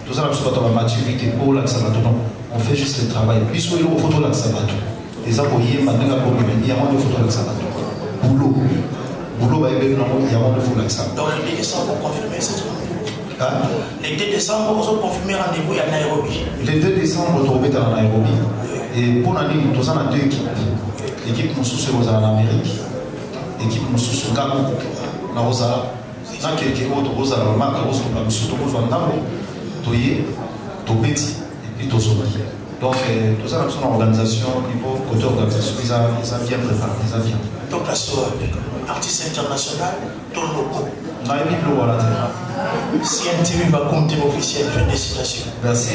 [SPEAKER 2] tout ça la maturité pour l'Axabato. On fait juste le travail. Puis sur le photo l'Axabato. Les aboyés maintenant il y a moins de photos l'Axabato. Boulot va y avoir il y a moins de photos l'Axabato.
[SPEAKER 4] Donc le 2 décembre pour confirmer cette journée. Le 2 décembre, vous avez confirmé rendez-vous à Nairobi. Le 2 décembre, vous trouvez à Nairobi. Et pour l'année, nous avons deux équipes. L'équipe Moussou, c'est en Amérique. L'équipe Moussou, c'est au Gabon. Dans Rosala. Dans quelques autres, Rosala, Marc, Rosala, Moussou, Togo, Ndambo, Toye, Tobeti, et puis Tosoli. Donc, tout ça, c'est une organisation, niveau côté organisation, ils ont bien préparé. Ils ont bien. Donc, la soirée, artiste international, ton logo. Si un TV va compter officiel, fin des citations.
[SPEAKER 2] Merci.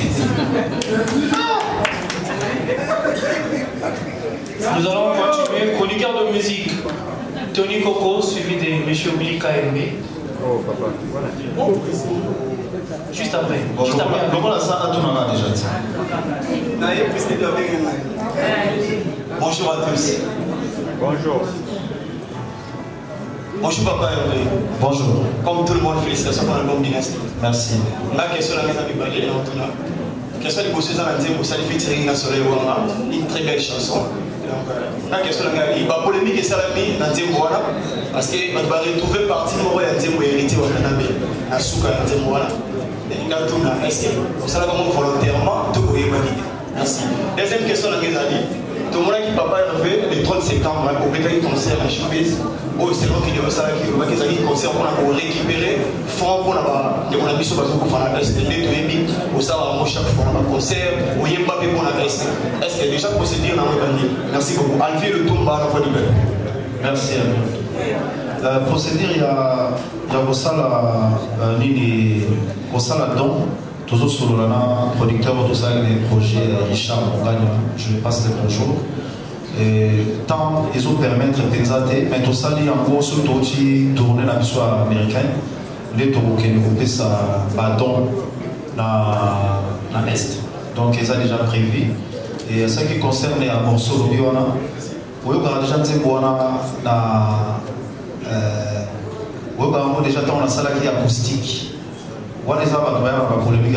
[SPEAKER 8] Nous allons continuer. Chroniqueur de musique, Tony Coco, suivi de M. Willy KMB.
[SPEAKER 2] Oh, papa. Voilà.
[SPEAKER 8] Juste après.
[SPEAKER 2] Juste après. Comment la salle a tout déjà dit.
[SPEAKER 17] Bonjour à tous.
[SPEAKER 21] Bonjour.
[SPEAKER 17] Bonjour Papa Hervé.
[SPEAKER 2] Bonjour.
[SPEAKER 17] Comme tout le monde, félicitations pour l'album Dynastie.
[SPEAKER 2] Merci.
[SPEAKER 17] La question de la maison de Bagé dans tout là. La question de Bossé Zananté, Bossé featuring na Soleil Wanga, une très belle chanson. Donc la question de la il va polémique et salami dans Temboana parce que on va retrouver partie de mon Tembo hérité au Kanabé, à Souka dans Temboana. Et dans tout là, est-ce que ça va comme volontairement tout pour y valider. Merci. Deuxième question de la maison. Tout le monde qui Papa Hervé le 30 septembre au Pétali concert à Choubise. C'est moi qui devais savoir qu'il y a des concerts pour récupérer fonds pour la mission parce qu'on fait la test de l'étude pour savoir chaque fois un concert ou il y a pas pour la test. Est-ce que déjà procédure dans le bandit? Merci beaucoup. Alvier le tour par la fois du bel.
[SPEAKER 2] Merci. Procédure il y a au salle don toujours sur le producteur tout ça les projets Richard Mongagne je lui passe le bonjour. Tant ils ont permis de présenter, mais tout ça, il y a encore ce tourner la mission américaine, les tours qui nous coupent ça bâton dans l'Est. Donc, ils ont déjà prévu. Et ce qui concerne les morceaux de Biona, vous avez déjà dit que déjà dans la salle qui est acoustique. Vous avez déjà une polémique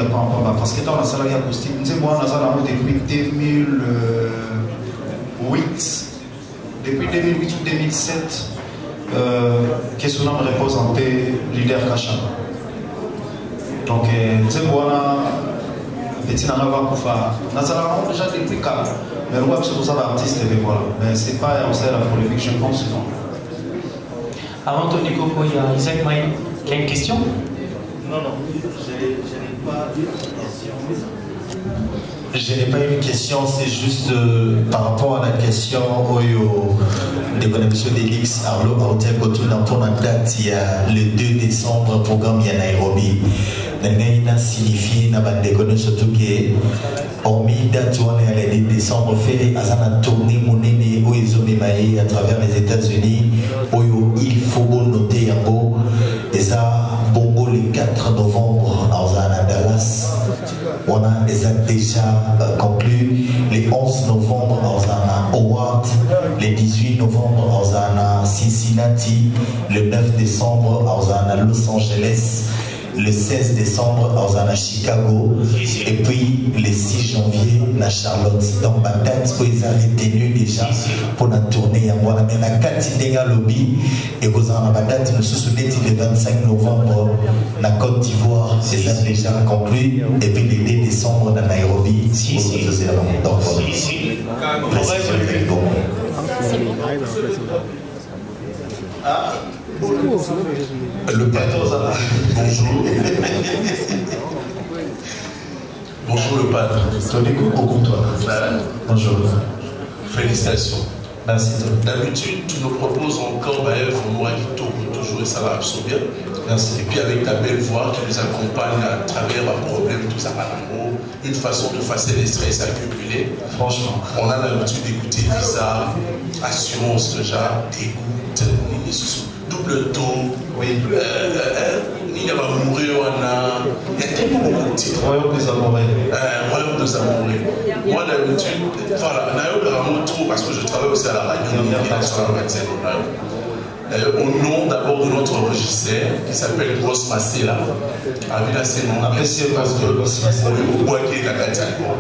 [SPEAKER 2] parce que dans la salle qui est acoustique, nous avons depuis 2008, depuis 2008 ou 2007, que son nom représentait leader Kacha. Donc, Zembouana, petit n'a pas Koufa. Nous avons déjà des cas, mais nous avons tous artistes, voilà. Mais ce n'est pas la polémique, je pense, non.
[SPEAKER 8] Avant Tony Coco, il y a Isaac Maï qui a une question.
[SPEAKER 10] Non, je n'ai pas de question. Je n'ai pas une question, c'est juste par rapport à la question de l'émission d'Elix Arlo Aotel Kotuna pour la date, il y a le 2 décembre, programme il y a Nairobi. Il a signifié, surtout que hormis date où on est le 2 décembre, fait à la tournée monnaie où ils ont démarré à travers les États-Unis, où il faut noter un beau, et ça, Bongo le 4 novembre à Dallas. On a déjà conclu le 11 novembre à Howard, le 18 novembre à Cincinnati, le 9 décembre à Los Angeles le 16 décembre à Chicago et puis le 6 janvier à Charlotte. Donc ma date pour les retenues déjà pour la tournée à moi. Mais la Katindenga Lobby et vous en avez date nous souvenez le 25 novembre la Côte d'Ivoire, c'est ça déjà conclu et puis le 2 décembre dans Nairobi. Donc
[SPEAKER 21] le padre, bonjour. Bonjour le padre.
[SPEAKER 10] Bonjour.
[SPEAKER 21] Félicitations.
[SPEAKER 10] Merci.
[SPEAKER 21] D'habitude, tu nous proposes encore moi qui tourne toujours et ça va absolument bien.
[SPEAKER 10] Merci.
[SPEAKER 21] Et puis avec ta belle voix qui nous accompagne à travers un problème, tout ça, une façon de passer les stress accumulés.
[SPEAKER 10] Franchement.
[SPEAKER 21] On a l'habitude d'écouter Visa, assurance déjà, dégoût, double ton.
[SPEAKER 10] Oui.
[SPEAKER 21] Il y a mourir, il y a tellement beaucoup de titres.
[SPEAKER 10] Royaume des amoureux.
[SPEAKER 21] Royaume des amoureux. Moi d'habitude, voilà, je vraiment trop parce que je travaille aussi à la radio, au nom d'abord de notre régisseur qui s'appelle Grosse Massela.
[SPEAKER 10] Apprécié parce que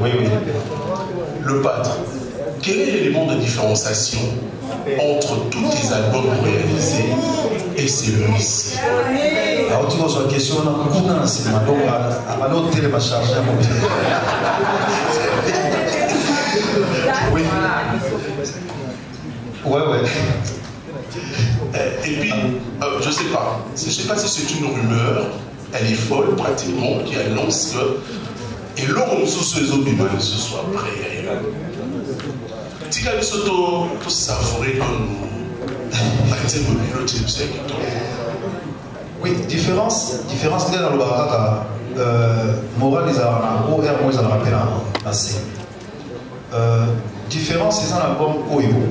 [SPEAKER 21] oui. Le padre, quel est l'élément de différenciation entre tous les albums réalisés et celui-ci?
[SPEAKER 2] Alors tu poses la question, on a beaucoup d'enseignements, donc à l'hôtel va charger à mon
[SPEAKER 21] oui.
[SPEAKER 2] Ouais.
[SPEAKER 21] Et puis, je ne sais pas si c'est une rumeur, elle est folle pratiquement, qui annonce que, et l'homme sous ce soit prêt. Si vous avez tout savourer dans
[SPEAKER 2] oui, différence là dans le baraka, moral les arabes, OR moi ils en rappellent assez. Différence c'est un album Oyo.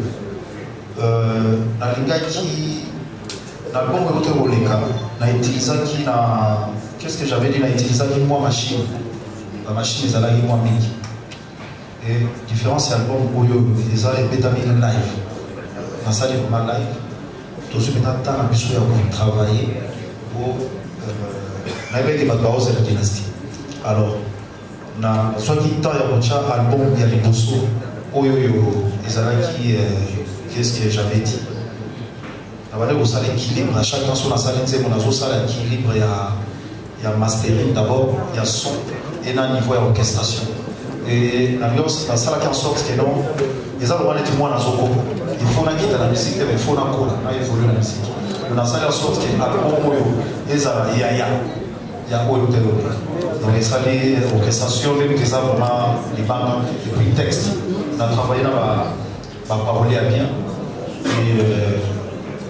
[SPEAKER 2] L'album que vous avez n'a utilisé qui na qu'est-ce que j'avais dit n'a utilisé qui moi machine. La machine ils allaient moi midi. Et différence c'est l'album Oyo ils ont répété live. Dans ça les ma live. Tout ce maintenant temps à besoin de travailler pour n'avait que pas de la dynastie. Alors na soit qui temps ya mocha album ya liboso Oyo ils allaient qui qu'est-ce que j'avais dit? D'abord, vous allez équilibre. À chaque fois, on a salé, on a équilibre. Il y a mastering d'abord, il y a son et un niveau d'orchestration. Et la salle qui en sorte que non, les arbres sont moins dans il faut quitter la musique, mais il faut évoluer la musique. On a salle en sorte que l'album, il y a donc les salles d'orchestration, même des arbres, les bandes, et puis le texte. On a travaillé dans la parole bien. Et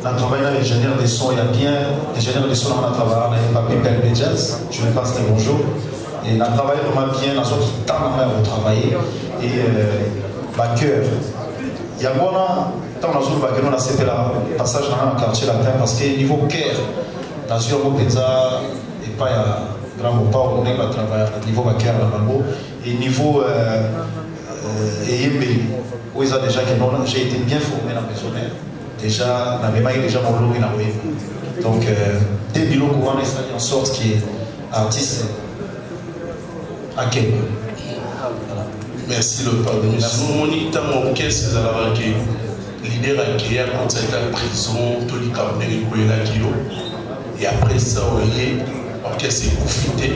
[SPEAKER 2] on a travaillé dans l'ingénieur des sons, il y a bien l'ingénieur des sons, on a travaillé avec Papi Pelbe Jazz, je ne passe des bonjour. Et on a travaillé vraiment bien dans ce qui t'a pour travailler. Et ma cœur, il y a moi là, tant on a joué le on a fait le passage dans le quartier latin parce que niveau cœur, dans ce mot pizza, et pas il y a grand mot pas, on est là travailler niveau ma cœur là et niveau et où ils ont déjà que j'ai été bien formé dans mes honneurs. Déjà, la mémoire est déjà mon lot et la web. Donc, dès le courant, il en sorte qu'il est artiste à quel
[SPEAKER 21] merci le pardon. Nous, on est dans mon orchestre, leader à Kéa, quand c'est à la prison, tout le Cameroun et après ça, on est orchestre est profité.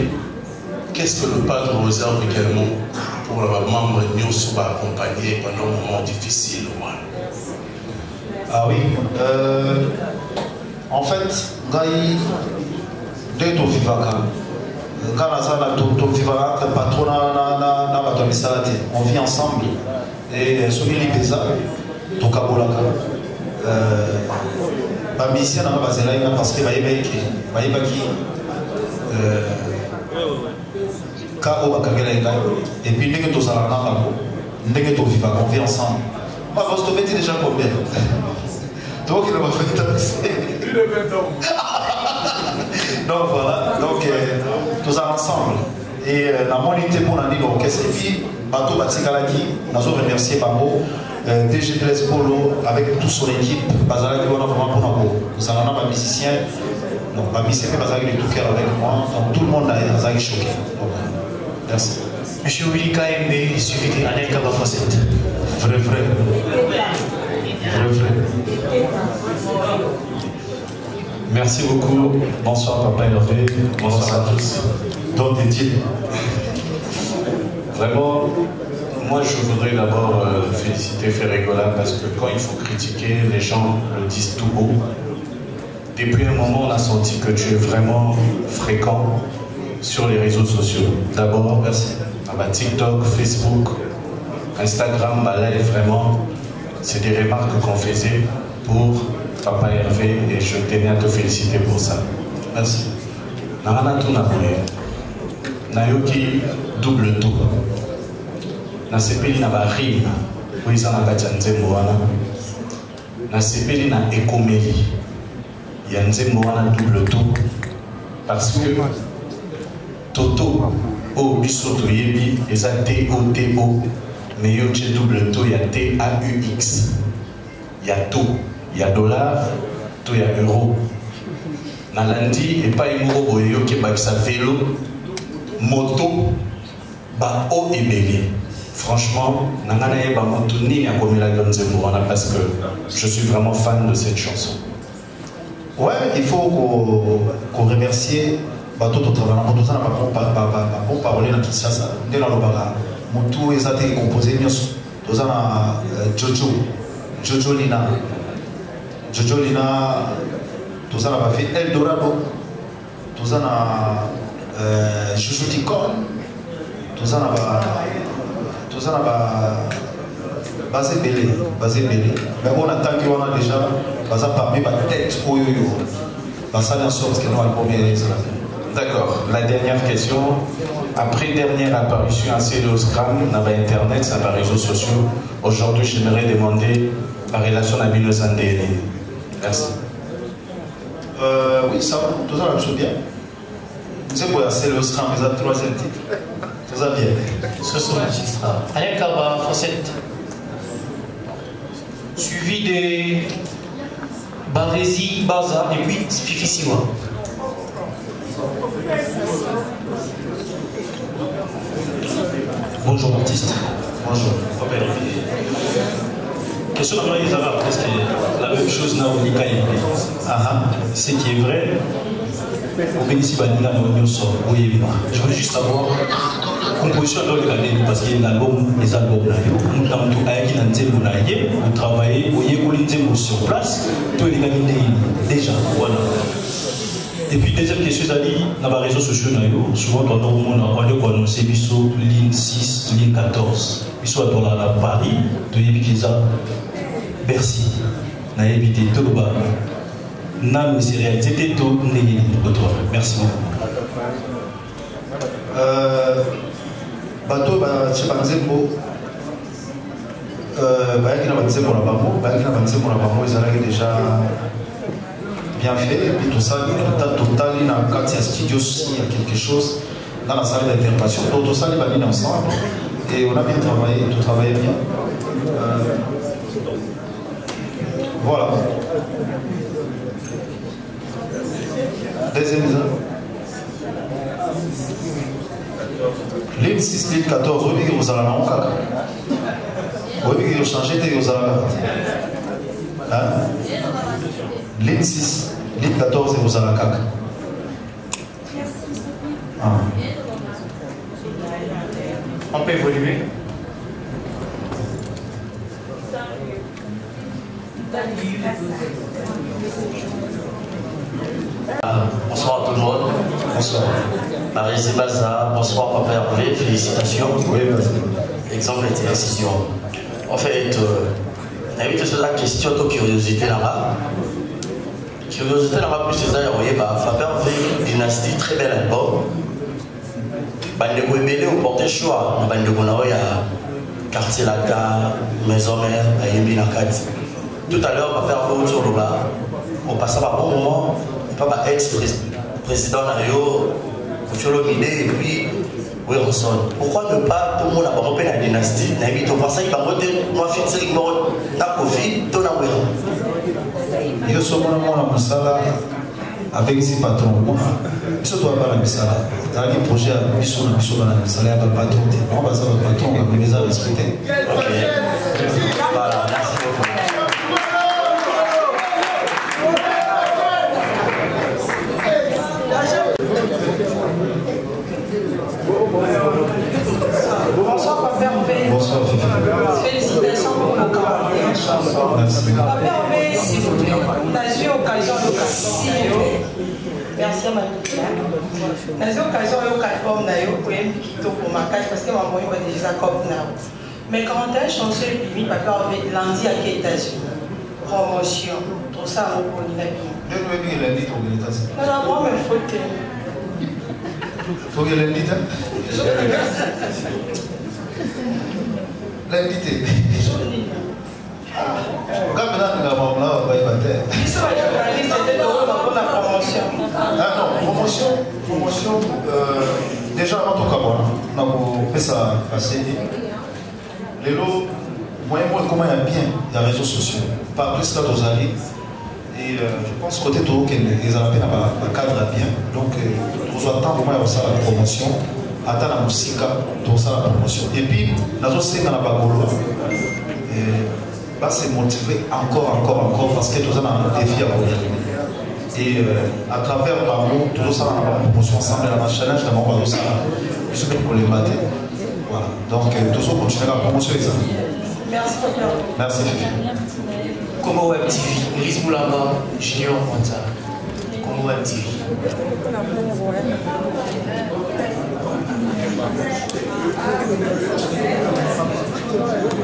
[SPEAKER 21] Qu'est-ce que le padre réserve également pour la membre de nous soit accompagné pendant un moment difficile?
[SPEAKER 2] Ah oui, en fait, dès ton vivaka, quand ton vivaka, patron on vit ensemble et sur les pesa, ton kabolaka. Ma mission n'a pas basé là parce que et puis dès que tu as on vit ensemble. On se déjà combien? Donc il m'a fait danser. Donc voilà, donc nous sommes ensemble. Et la monité pour l'année d'orchestre. Et puis, Bato Batikalaki, nous avons remercié Bambo, DG Blaise Polo, avec toute son équipe. Bazalaki, on a vraiment pour nous. Nous avons un musicien, Non, ma mission est basée de tout cœur avec moi. Donc tout le monde a choqué. Donc, merci.
[SPEAKER 8] Monsieur Willy KMB, il suffit de l'année Kaba Facette.
[SPEAKER 2] Vrai.
[SPEAKER 5] Merci beaucoup. Bonsoir Papa Hervé. Bonsoir à tous.
[SPEAKER 2] Donc Didier.
[SPEAKER 5] Vraiment, moi je voudrais d'abord féliciter Ferregola parce que quand il faut critiquer, les gens le disent tout haut. Depuis un moment, on a senti que tu es vraiment fréquent sur les réseaux sociaux. D'abord, merci. TikTok, Facebook, Instagram, là, vraiment, c'est des remarques qu'on faisait pour Papa Hervé et je tenais à te féliciter pour ça.
[SPEAKER 2] Merci.
[SPEAKER 5] Narana Tunaboué, Nayoki double tour. Nasepeli na barime, oui, ça n'a pas de moana. Nasepeli na ekomeli. Il y a un double tour parce que Toto au bisoto yebi et a TOTO mais il y a double tour, il y a TAUX, il y a tout, il y a dollar, tout il y a euro. Nalandi et pas une euro qui est sa vélo, moto, ba haut et belé. Franchement, nangana ba moto ni a commis la gueule parce que je suis vraiment fan de cette chanson.
[SPEAKER 2] Ouais, il faut qu'on remercie bateau de travail. On n'a pas parlé dans Kinshasa. Dès la Lobara, mon tout est composé de Jojo Lina. Jojo Lina, tout ça n'a pas fait Eldorado. Tout ça n'a Jojo Ticon. Tout ça n'a pas basé belé. Mais on attend qu'on a déjà basé parmi ma tête au yo-yo. Ça en sorte que nous allons bien.
[SPEAKER 5] D'accord. La dernière question. Après dernière apparition à Céliosgram, dans Internet, sur les réseaux sociaux, aujourd'hui, j'aimerais demander la relation à Bill Sandé. Merci.
[SPEAKER 2] Oui, ça va. Tout ça va bien. C'est pour Céliosgram, mais ça a troisième titre. Tout ça bien.
[SPEAKER 8] Ce sont magistrats. Alain Kaba Facette. Suivi des Barési, Baza et puis Fifi Siwa. Bonjour artiste.
[SPEAKER 17] Bonjour. Question de les Arabes, parce que la même chose n'a pas été. Ce qui est vrai, au bénéfice je voulais juste savoir composition dans le cadre parce qu'il y a les albums nous avons travaillé sur place tous les déjà voilà. Et puis deuxième question dans les réseaux sociaux souvent quand on annonce ligne 6 ligne 14 ils sont à Paris de Bercy na évité tout le bas non c'est réalité tout merci beaucoup.
[SPEAKER 2] Bateau, c'est pas Nzembo. Ils ont déjà bien fait. Et puis tout ça, total, il y a 4 studios, il y a quelque chose dans la salle d'intervention. Donc tout ça, il va venir ensemble. Et on a bien travaillé, tout travaillait bien. Voilà. Deuxième examen. Ligne 6, ligne 14, oui, vous allez en cas. Oui, vous changez, vous allez. Ligne 6, ligne 14, vous allez en cas.
[SPEAKER 8] On peut évoluer.
[SPEAKER 22] Bonsoir à tout le monde.
[SPEAKER 2] Bonsoir.
[SPEAKER 22] Marie Baza, bonsoir Papa Hervé, félicitations.
[SPEAKER 2] Oui, merci.
[SPEAKER 22] Exemple et décision. En fait, j'invite sur la question de curiosité là-bas. Curiosité là-bas, plus c'est ça, vous voyez, Papa Hervé, Dynastie, très bel album. Bandeko Ebele au porté choix, Bandeko Naoya, quartier Lata, maison mère, Ayembi Nakati. Tout à l'heure, Papa Hervé autour de là, on passe à un bon moment, Papa ex-président Nayo, et puis Wilson. Pourquoi ne pas tout le monde avoir la dynastie? On pense qu'il va voter, moi, Fitzik, na Covid, tout na Wilson.
[SPEAKER 2] Yo sommes la Moussala, avec ses patrons. Ce doit pas la misala. Dans les projets à Bissot, dans la misala, il y a un patron. On va savoir le patron, on va les respecter.
[SPEAKER 22] Voilà, merci beaucoup.
[SPEAKER 12] Bonsoir, Papa Hervé.
[SPEAKER 2] Bonsoir, Fifi.
[SPEAKER 12] Félicitations pour le commentaire.
[SPEAKER 2] Merci.
[SPEAKER 12] Papa Hervé, s'il vous plaît, on a eu l'occasion de casser. Merci à Marie. On a eu l'occasion de casser pour ma cage parce que ma moyenne va déjà comme now. Mais quand tu as changé le limite, Papa Hervé, lundi à quel étage? Promotion. Tout ça, on peut dire.
[SPEAKER 2] Je vais dire lundi pour les États-Unis.
[SPEAKER 12] Non, non, moi, il faut que.
[SPEAKER 2] Faut que lundi, l'invité. Quand maintenant nous avons là, on va y battre. Ah non, promotion. Déjà avant tout Cameroun, on a fait ça passer. Les lots, moyen comment il y a bien les réseaux sociaux. Pas plus là aux alliés. Et je pense côté tout que les Arabes n'ont pas cadre bien. Donc nous attendons vraiment à ça la promotion. Attends la musique, tout ça la promotion. Et puis, nous avons aussi dans la bagolo. Va se motiver encore parce que nous avons un défi à courir. Et à travers Bambo, tout ça dans la promotion ensemble, dans la challenge, dans le Bambo, ça, je suis pour les battre. Voilà. Donc, toujours continuer la promotion.
[SPEAKER 12] Merci, Papa.
[SPEAKER 2] Merci, Fifi.
[SPEAKER 8] Congo Web TV, Iris Moulamba, Junior Monta. Congo Web TV.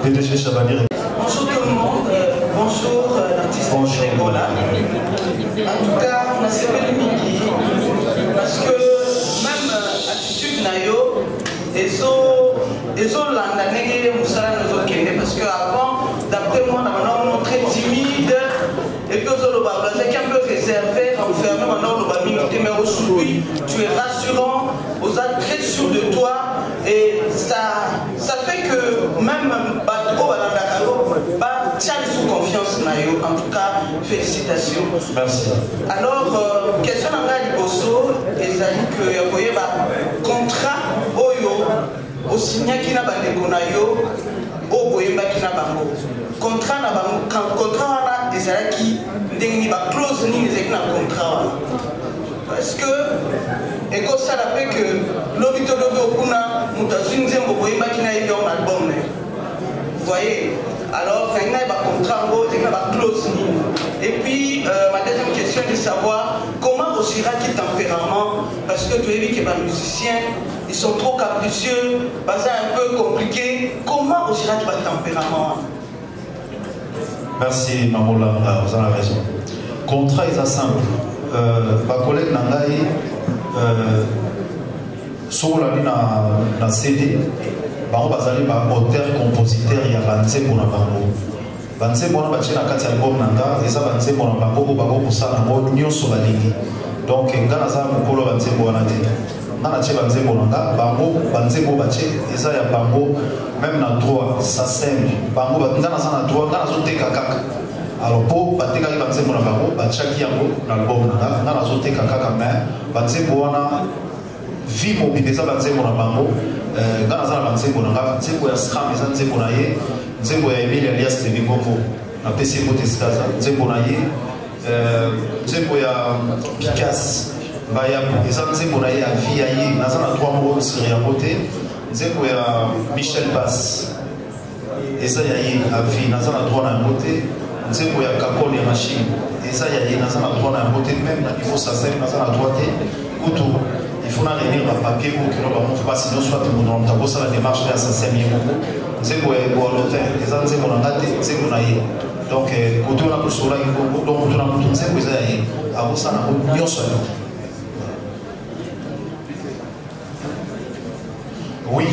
[SPEAKER 2] PDG Chabani.
[SPEAKER 12] Bonjour tout le monde, bonjour l'artiste Angola. En tout cas, on a servi le midi parce que même attitude Nayo, ils ont l'andané parce qu'avant, d'après moi, on est très timide et puis on est un peu réservé, enfermé, maintenant on est minute, mais aujourd'hui, tu es rassurant, on est très sûr de toi et ça fait que même sous confiance, Nayo. En tout cas, félicitations.
[SPEAKER 2] Merci.
[SPEAKER 12] Alors, question à Liboso, et ça dit que y a un contrat Oyo, au signé qui n'a pas de Nayo, au Boyemba qui n'a pas de contrat, contrat, des qui n'a pas clause ni des contrat. Parce que, et comme ça, fait que l'hôpital de Okuna, nous avons une Boyemba qui n'a pas un album. Vous voyez? Alors, il y a un contrat, il y a un clause. Et puis, ma deuxième question est de savoir comment aussi qui tempérament, parce que tu as vu que les musiciens, ils sont trop capricieux, c'est un peu compliqué. Comment aussi qui tempérament?
[SPEAKER 2] Merci, Mamoula, vous avez raison. Contrat est simple. Ma collègue Nangaï, sur la CD, bango bazali ba auteur compositeur ya banzembo na bango banzembo na batie na kati ya album nanga eza banzembo na bango ko bango kosala yango nyonso balingi donc nga naza mokolo banzembo wana te nga natie banzembo nanga bango banzembo batie eza ya bango même na droit ça sème bango nga naza na droit nga nazoteka kaka alors po batekaki banzembo na bango batiaki yango na album nanga nga nazoteka kaka mais banzembo wana vie mobile eza banzembo na bango nga naza na banzembo na nga nzembo ya scram eza nzembo na ye nzembo ya Emile alias Tebingongo napesi yango te sikaza nzembo na ye nzembo ya Picasso bayabu eza nzembo na ye ya vie ya ye naza na 3 mots sur yango te nzembo ya Michel Bass eza ya ye ya vie naza na 3 na yango te nzembo ya Kakone ya machine eza ya ye naza na 3 na yango te même na niveau sasem naza na 3 te kutu il faut réunir un papier pour que nous ne pas sinon soit tout le monde a la démarche de l'assassin c'est pour l'hôtel les ans c'est mon engagé c'est mon aïe donc quand on a pour cela il faut donc on a pour tout c'est pour ça aïe à vous ça n'a pas bien seul oui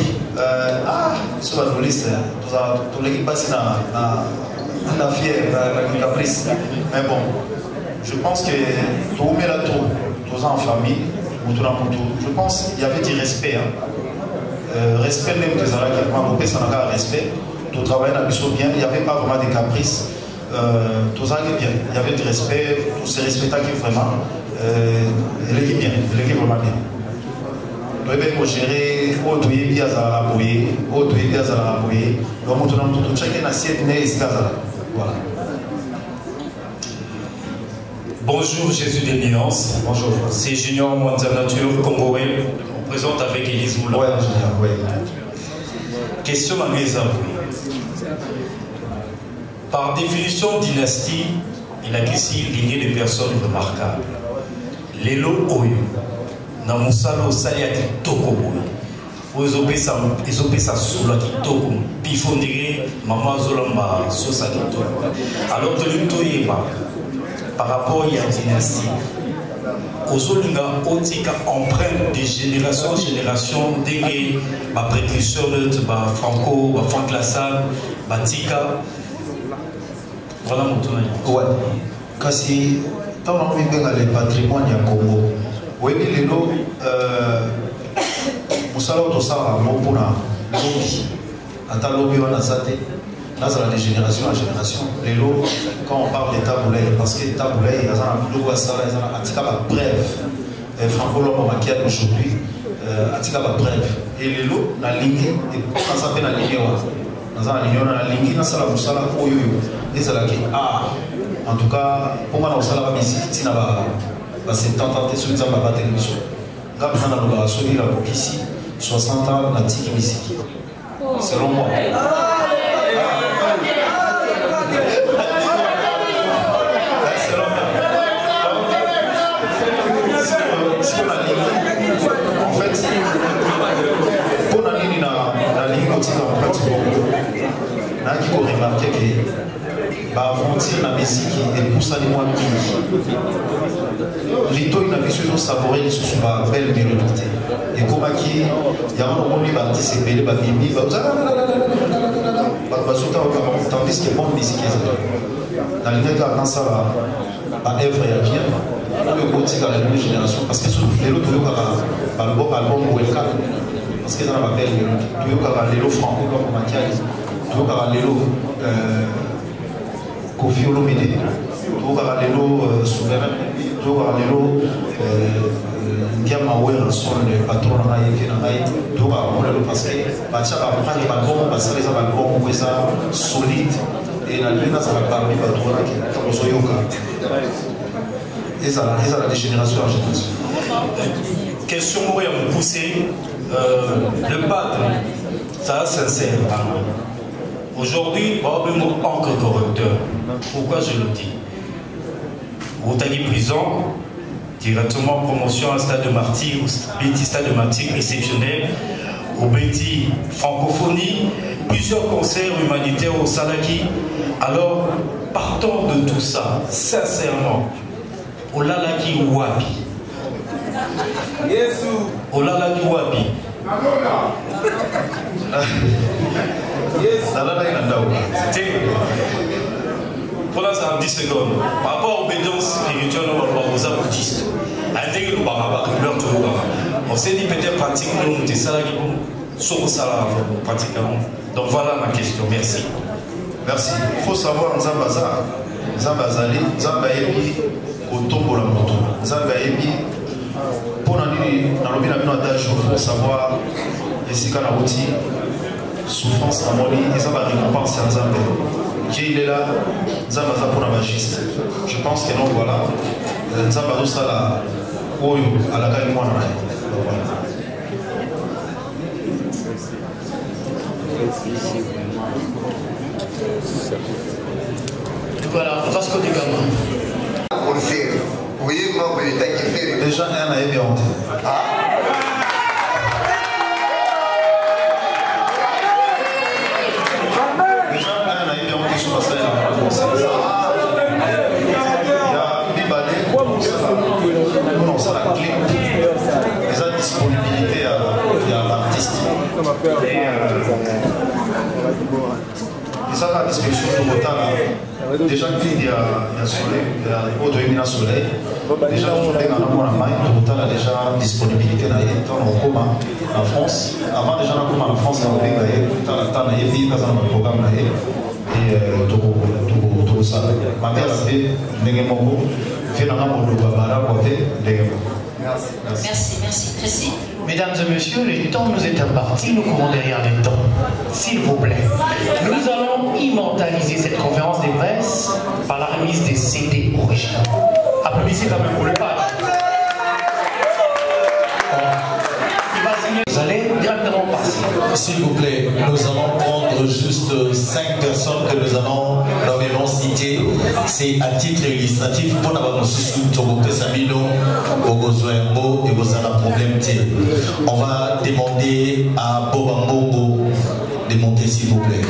[SPEAKER 2] sur la liste tout l'équipe passe na fière na caprice mais bon je pense que tout met la tour tous en famille. Je pense qu'il y avait du respect. Respect même des Arabes qui ont respect. Tout travail n'a bien, il n'y avait pas vraiment de caprices. Tout ça bien. Il y avait du respect, tout se respectait vraiment. elle est bien, elle est vraiment bien. Nous devons gérer autre pays à la bouée, autre pays à la bouée. Donc nous avons tout chacun assiette n'est voilà.
[SPEAKER 3] Bonjour Jésus des Nuances.
[SPEAKER 2] Bonjour.
[SPEAKER 3] C'est Junior Mwanza Nature Congolais. On présente avec Élise Moula.
[SPEAKER 2] Ouais, Junior, ouais.
[SPEAKER 3] Question à mes amis. Par définition, dynastie, il a ici ligné de personnes remarquables. Lelo Oyo, Namusalo Saliaki Toko Oyo, Ezopesa Soula Kitoko, Pifondire, Maman Zolamba Sosa Kitoko. Alors de l'Utoyeba, par rapport à la dynastie, Ozolinga Otika empreinte de génération en génération, dès que ma précurseur, Franco, Franck Lassalle, Tika. Voilà mon tournoi.
[SPEAKER 2] Ouais. Kasi, tant on a vu le patrimoine du Congo, oui, les lots, Moussala Otosara, Mopuna, Lobby, Ata Lobby, on a zaté, là, c'est la génération en génération. Les lots, quand on parle d'État Boulay, parce que l'État Boulay, il y a un logo à ça, il y a un Atika bref. Franco Lombo Makiad aujourd'hui, Atika bref. Et les lots, la ligne, et on s'appelle la ligne. Dans la ligne, on a la ligne, on a la Moussala, Oyo. En tout cas, pour moi, on a visité 70 ans de sur la télévision. Quand on a suivi la ici, 60 ans, on a dit musique. Selon moi. En fait, pour la ligne, la ligne, on a qui remarqué que aventure la musique et pour ça les mois Lito il a vu sur savourer sur ma belle mélodie et comme qui il y a un moment où il va participer il va bibi va tandis que bonne musique dans les gars dans ça à œuvre et à bien le côté de la nouvelle génération parce que sur les autres album Welcome parce que dans la belle tu veux les lots franco comme Machiavelli tu veux les lots Kofi Olomide, Lelo souverain, Lelo Ndiamaouer, son patron de Naïe, parce que Batia va prendre les ballons, parce que les ballons sont solides et la lune ça va parler de Batora qui est Soyoka. Et ça la dégénération en génération.
[SPEAKER 3] Question pour vous pousser, le padre, ça sincère. Aujourd'hui, pas de encre correcteur. Pourquoi je le dis? Au Tagui prison, directement promotion à stade de martyr, ou stade de martyr exceptionnel, au Béti francophonie, plusieurs concerts humanitaires au Salaki. Alors, partons de tout ça, sincèrement, au Lalaki Wapi. Au Lalaki Wapi. Pour l'instant, 10 secondes. Par rapport à l'obédience spirituelle, on va voir aux bouddhistes. On s'est dit peut-être pratiquement, c'est ça qui sont ça pratiquement. Donc voilà ma question. Merci.
[SPEAKER 2] Merci. Il faut savoir en Zambaza, Zambazali, Zambaebi, au tombeau la moto. Zambaebi, pour nous, dans le bien d'âge, il faut savoir, et si quand on a outil, souffrance à Moli, et ça va récompenser en Zambé. Qui il est là, Zambaza pour la magiste. Je pense que non, voilà. Zambazo Sala, Oyo, à la gagne moi.
[SPEAKER 8] Voilà, Vasco de Gama.
[SPEAKER 6] Oui, moi, vous êtes qui fait.
[SPEAKER 2] Déjà, un a bien honte. Disponibilité à l'artiste. Et ça, la disposition de Rota, déjà qu'il y a soleil, il y a autre soleil. Déjà, on a déjà disponibilité en France. Avant, déjà, on a en France, on a un programme et tout ça. Ma mère a fait
[SPEAKER 7] Merci. Précis.
[SPEAKER 8] Mesdames et messieurs, le temps nous est imparti, nous courons derrière le temps. S'il vous plaît, nous allons immortaliser cette conférence de presse par la remise des CD originaux. Applaudissez quand même pour le pas. Vous allez directement passer.
[SPEAKER 10] S'il vous plaît, nous allons prendre juste 5 personnes que nous allons nommément citer. C'est à titre illustratif pour n'avoir problème. On va demander à Boba Mbongo de monter, s'il vous plaît.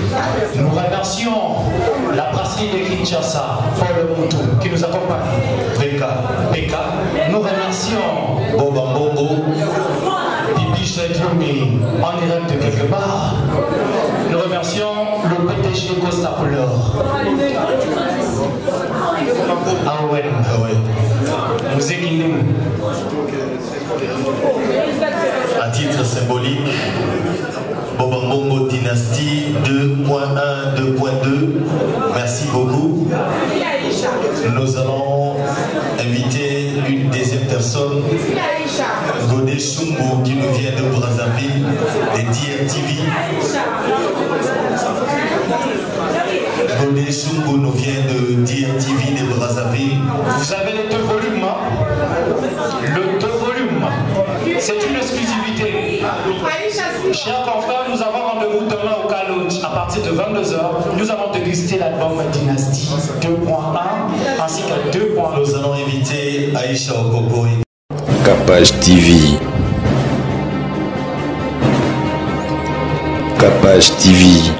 [SPEAKER 8] Nous remercions la brasserie de Kinshasa, Paul Moutou, qui nous accompagne. Peka. Nous remercions
[SPEAKER 10] Boba Mbongo.
[SPEAKER 8] En direct de quelque part. Nous remercions le PDG Costa Color.
[SPEAKER 10] À titre symbolique, Bobambongo Dynastie 2.1, 2.2. Merci beaucoup. Nous allons inviter une deuxième personne, Godé Chumbo, qui nous vient de Brazzaville, de DRTV. Godé Chumbo nous vient de DRTV de Brazzaville.
[SPEAKER 8] Vous avez les 2 volumes, hein? Le 2 volumes. C'est une exclusivité. Chers confrères, nous avons rendez-vous demain au Kaloch à partir de 22h. Nous allons déguster l'album Dynastie 2.1 ainsi que 2.2.
[SPEAKER 10] Nous allons inviter Aïcha Okoko.
[SPEAKER 9] Capage TV. Capage TV.